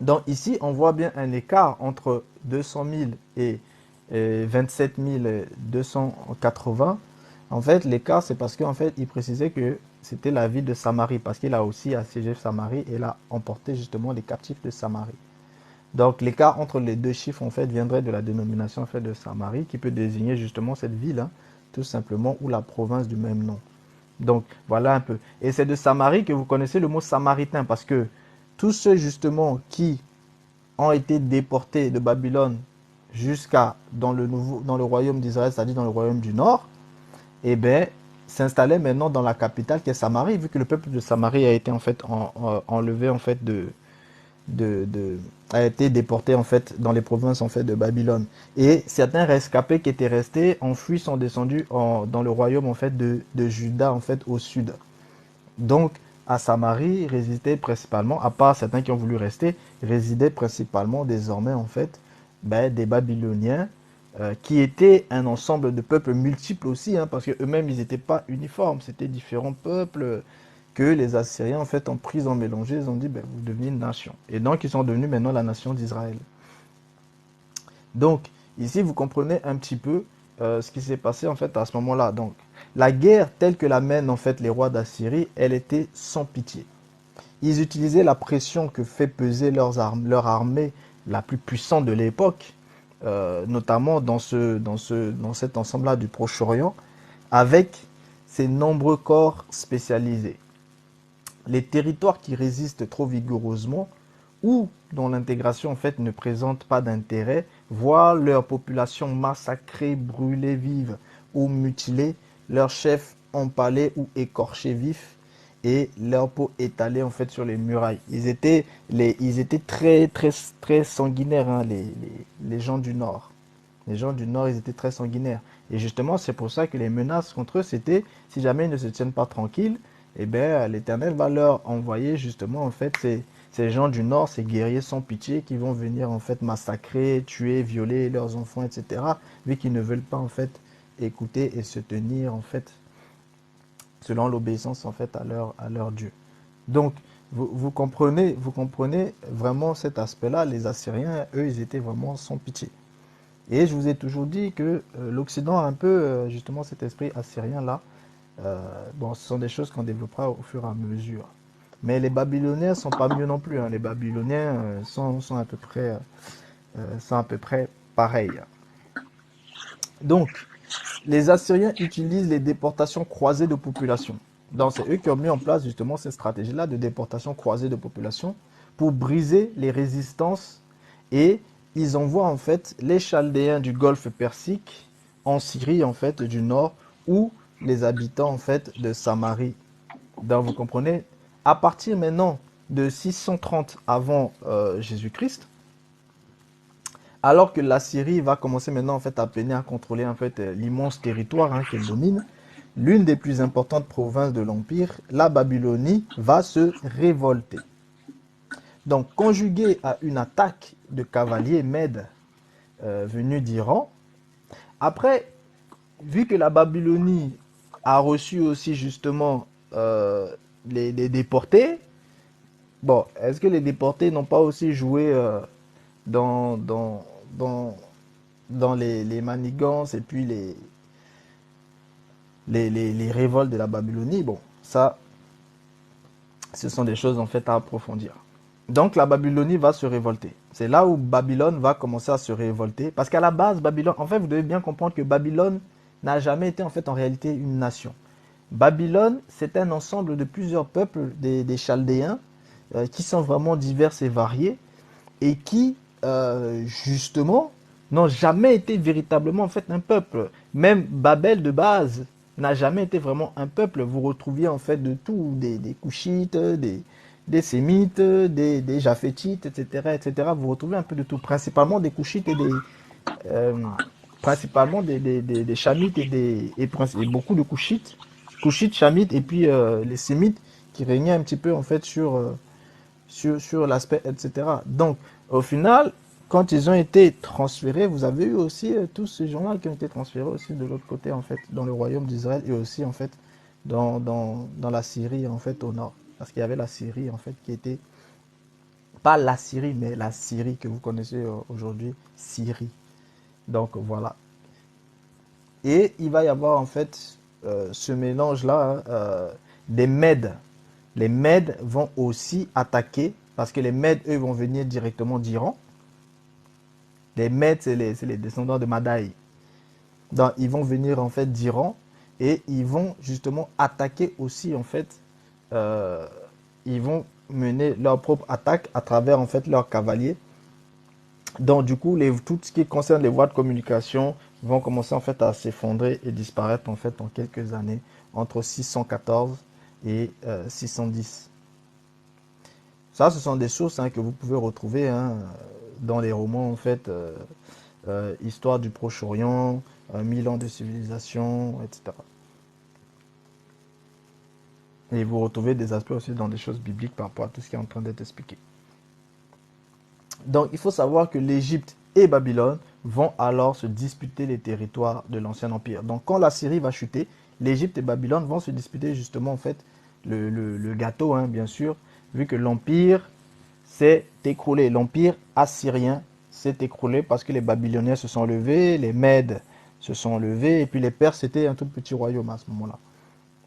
Donc ici, on voit bien un écart entre 200 000 et 27 280. En fait, l'écart, c'est parce qu'en fait, il précisait que c'était la ville de Samarie, parce qu'il a aussi assiégé Samarie et il a emporté justement les captifs de Samarie. Donc l'écart entre les deux chiffres, en fait, viendrait de la dénomination en fait, de Samarie, qui peut désigner justement cette ville, hein, tout simplement, ou la province du même nom. Donc voilà un peu. Et c'est de Samarie que vous connaissez le mot samaritain, parce que tous ceux justement qui ont été déportés de Babylone jusqu'à dans le royaume d'Israël, c'est-à-dire dans le royaume du Nord, eh ben s'installaient maintenant dans la capitale qui est Samarie, vu que le peuple de Samarie a été en fait enlevé en fait de a été déporté en fait dans les provinces en fait de Babylone. Et certains rescapés qui étaient restés enfuis sont descendus dans le royaume en fait de Juda en fait au sud. Donc, à Samarie résidaient principalement, à part certains qui ont voulu rester, résidaient principalement désormais en fait des Babyloniens qui étaient un ensemble de peuples multiples aussi, hein, parce qu'eux-mêmes ils n'étaient pas uniformes, c'était différents peuples que les Assyriens en fait ont pris, ont mélangé, ils ont dit vous devenez une nation. Et donc ils sont devenus maintenant la nation d'Israël. Donc, ici, vous comprenez un petit peu ce qui s'est passé en fait à ce moment-là. Donc, la guerre telle que la mènent en fait les rois d'Assyrie, elle était sans pitié. Ils utilisaient la pression que fait peser leur armée la plus puissante de l'époque, notamment dans cet ensemble-là du Proche-Orient, avec ses nombreux corps spécialisés. Les territoires qui résistent trop vigoureusement ou dont l'intégration en fait ne présente pas d'intérêt, voient leur population massacrée, brûlée vive ou mutilée, leurs chefs empalés ou écorchés vifs et leur peau étalée en fait sur les murailles. Ils étaient très très très sanguinaires, hein, les gens du Nord. Les gens du Nord, ils étaient très sanguinaires. Et justement, c'est pour ça que les menaces contre eux, c'était si jamais ils ne se tiennent pas tranquilles, eh bien, l'Éternel va leur envoyer justement en fait ces gens du Nord, ces guerriers sans pitié qui vont venir en fait massacrer, tuer, violer leurs enfants, etc. Vu qu'ils ne veulent pas en fait écouter et se tenir en fait selon l'obéissance en fait à leur Dieu. Donc vous comprenez vraiment cet aspect-là. Les Assyriens, eux, ils étaient vraiment sans pitié. Et je vous ai toujours dit que l'Occident a un peu justement cet esprit assyrien-là. Bon, ce sont des choses qu'on développera au fur et à mesure. Mais les Babyloniens ne sont pas mieux non plus, hein. Les Babyloniens sont à peu près pareils. Donc, les Assyriens utilisent les déportations croisées de population. Donc, c'est eux qui ont mis en place justement cette stratégie-là de déportation croisée de population pour briser les résistances et ils envoient en fait les Chaldéens du Golfe Persique en Syrie en fait du nord ou les habitants en fait de Samarie. Donc vous comprenez, à partir maintenant de 630 avant Jésus-Christ, alors que la Syrie va commencer maintenant en fait à peiner à contrôler en fait l'immense territoire hein, qu'elle domine, l'une des plus importantes provinces de l'empire, la Babylonie, va se révolter. Donc conjugué à une attaque de cavaliers mèdes venus d'Iran, après, vu que la Babylonie a reçu aussi justement les déportés, bon, est-ce que les déportés n'ont pas aussi joué dans, dans, dans, dans les manigances et puis les révoltes de la Babylonie? Bon, ça, ce sont des choses en fait à approfondir. Donc la Babylonie va se révolter. C'est là où Babylone va commencer à se révolter. Parce qu'à la base, Babylone, en fait, vous devez bien comprendre que Babylone n'a jamais été en fait en réalité une nation. Babylone, c'est un ensemble de plusieurs peuples, des Chaldéens, qui sont vraiment divers et variés, et qui, justement, n'ont jamais été véritablement en fait un peuple. Même Babel de base n'a jamais été vraiment un peuple. Vous retrouviez en fait de tout, des Couchites, des Sémites, des Japhétites, etc., etc. Vous retrouvez un peu de tout, principalement des Couchites et euh, principalement des Chamites et beaucoup de Couchites, Chamites, et puis les Sémites qui régnaient un petit peu en fait sur l'aspect, etc. Donc, au final, quand ils ont été transférés, vous avez eu aussi tous ces gens-là qui ont été transférés aussi de l'autre côté, en fait, dans le royaume d'Israël et aussi, en fait, dans la Syrie, en fait, au nord. Parce qu'il y avait la Syrie, en fait, qui était Pas la Syrie, mais la Syrie que vous connaissez aujourd'hui, Syrie. Donc voilà. Et il va y avoir en fait ce mélange-là des Mèdes. Les Mèdes vont aussi attaquer, parce que les Mèdes, eux, vont venir directement d'Iran. Les Mèdes, c'est les descendants de Madaï. Donc, ils vont venir en fait d'Iran et ils vont justement attaquer aussi en fait. euh, Ils vont mener leur propre attaque à travers en fait leurs cavaliers. Donc du coup, tout ce qui concerne les voies de communication vont commencer en fait à s'effondrer et disparaître en fait en quelques années, entre 614 et 610. Ça, ce sont des sources que vous pouvez retrouver dans les romans en fait, Histoire du Proche-Orient, 1000 ans de civilisation, etc. Et vous retrouvez des aspects aussi dans des choses bibliques par rapport à tout ce qui est en train d'être expliqué. Donc il faut savoir que l'Égypte et Babylone vont alors se disputer les territoires de l'ancien empire. Donc quand la Syrie va chuter, l'Égypte et Babylone vont se disputer justement en fait le gâteau, bien sûr, vu que l'empire s'est écroulé. L'empire assyrien s'est écroulé parce que les Babyloniens se sont levés, les Mèdes se sont levés, et puis les Perses étaient un tout petit royaume à ce moment-là.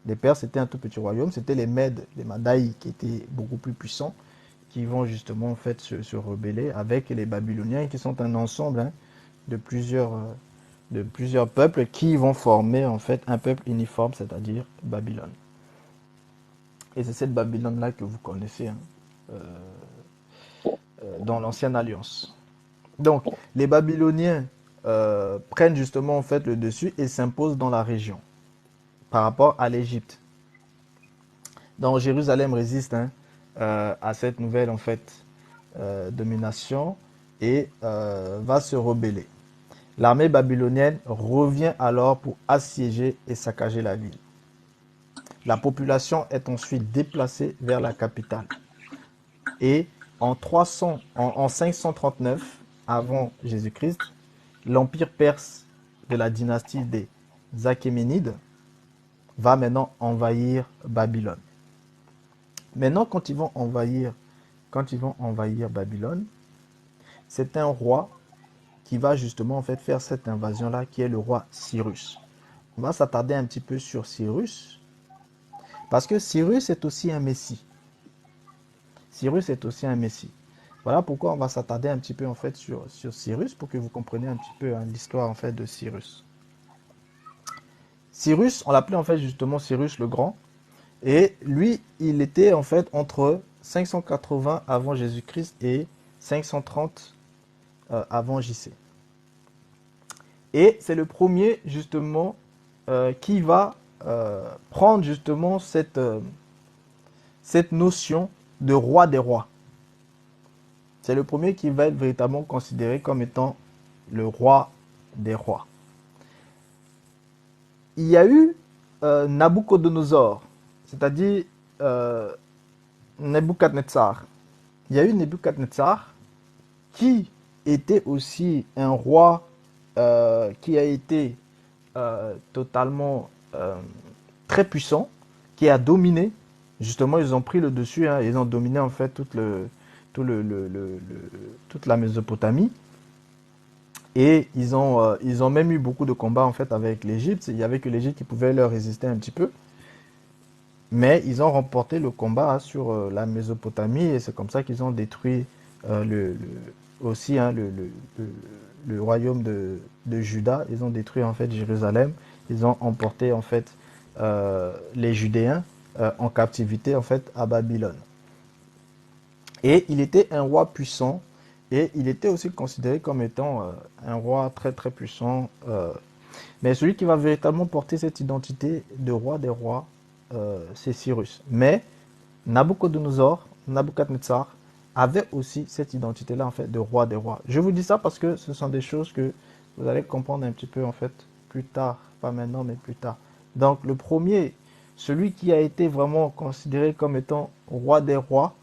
Les Perses étaient un tout petit royaume, c'était les Mèdes, les Madaïs qui étaient beaucoup plus puissants, qui vont justement en fait se rebeller avec les Babyloniens qui sont un ensemble de plusieurs peuples qui vont former en fait un peuple uniforme, c'est-à-dire Babylone. Et c'est cette Babylone-là que vous connaissez dans l'ancienne alliance. Donc les Babyloniens prennent justement en fait le dessus et s'imposent dans la région par rapport à l'Égypte. Donc Jérusalem résiste à cette nouvelle en fait domination et va se rebeller. L'armée babylonienne revient alors pour assiéger et saccager la ville. La population est ensuite déplacée vers la capitale. Et en 539 avant Jésus-Christ, l'empire perse de la dynastie des Achéménides va maintenant envahir Babylone. Maintenant, quand ils vont envahir Babylone, c'est un roi qui va justement en fait faire cette invasion-là, qui est le roi Cyrus. On va s'attarder un petit peu sur Cyrus, parce que Cyrus est aussi un messie. Cyrus est aussi un messie. Voilà pourquoi on va s'attarder un petit peu en fait sur Cyrus, pour que vous compreniez un petit peu l'histoire en fait de Cyrus. Cyrus, on l'appelait en fait justement Cyrus le Grand, et lui, il était en fait entre 580 avant Jésus-Christ et 530 avant JC. Et c'est le premier justement qui va prendre justement cette notion de roi des rois. C'est le premier qui va être véritablement considéré comme étant le roi des rois. Il y a eu Nabucodonosor, c'est-à-dire Nebuchadnezzar. Il y a eu Nebuchadnezzar qui était aussi un roi qui a été totalement très puissant, qui a dominé. Justement, ils ont pris le dessus, ils ont dominé en fait toute la Mésopotamie. Et ils ont même eu beaucoup de combats en fait avec l'Égypte. Il y avait que l'Égypte qui pouvait leur résister un petit peu. Mais ils ont remporté le combat sur la Mésopotamie et c'est comme ça qu'ils ont détruit aussi le royaume de Juda. Ils ont détruit en fait Jérusalem. Ils ont emporté en fait les Judéens en captivité en fait à Babylone. Et il était un roi puissant et il était aussi considéré comme étant un roi très très puissant. Mais celui qui va véritablement porter cette identité de roi des rois, c'est Cyrus. Mais Nabucodonosor, Nabucodonosor avait aussi cette identité-là en fait de roi des rois. Je vous dis ça parce que ce sont des choses que vous allez comprendre un petit peu en fait plus tard, pas maintenant mais plus tard. Donc le premier, celui qui a été vraiment considéré comme étant roi des rois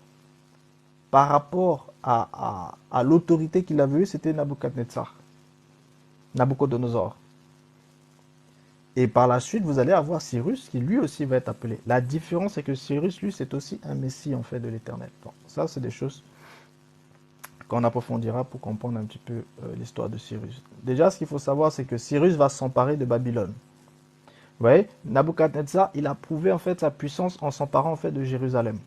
par rapport à l'autorité qu'il avait eue, c'était Nabucodonosor. Et par la suite, vous allez avoir Cyrus qui lui aussi va être appelé. La différence, c'est que Cyrus, lui, c'est aussi un messie en fait de l'Éternel. Bon, ça, c'est des choses qu'on approfondira pour comprendre un petit peu l'histoire de Cyrus. Déjà, ce qu'il faut savoir, c'est que Cyrus va s'emparer de Babylone. Vous voyez, Nabuchodonosor, il a prouvé en fait sa puissance en s'emparant en fait de Jérusalem.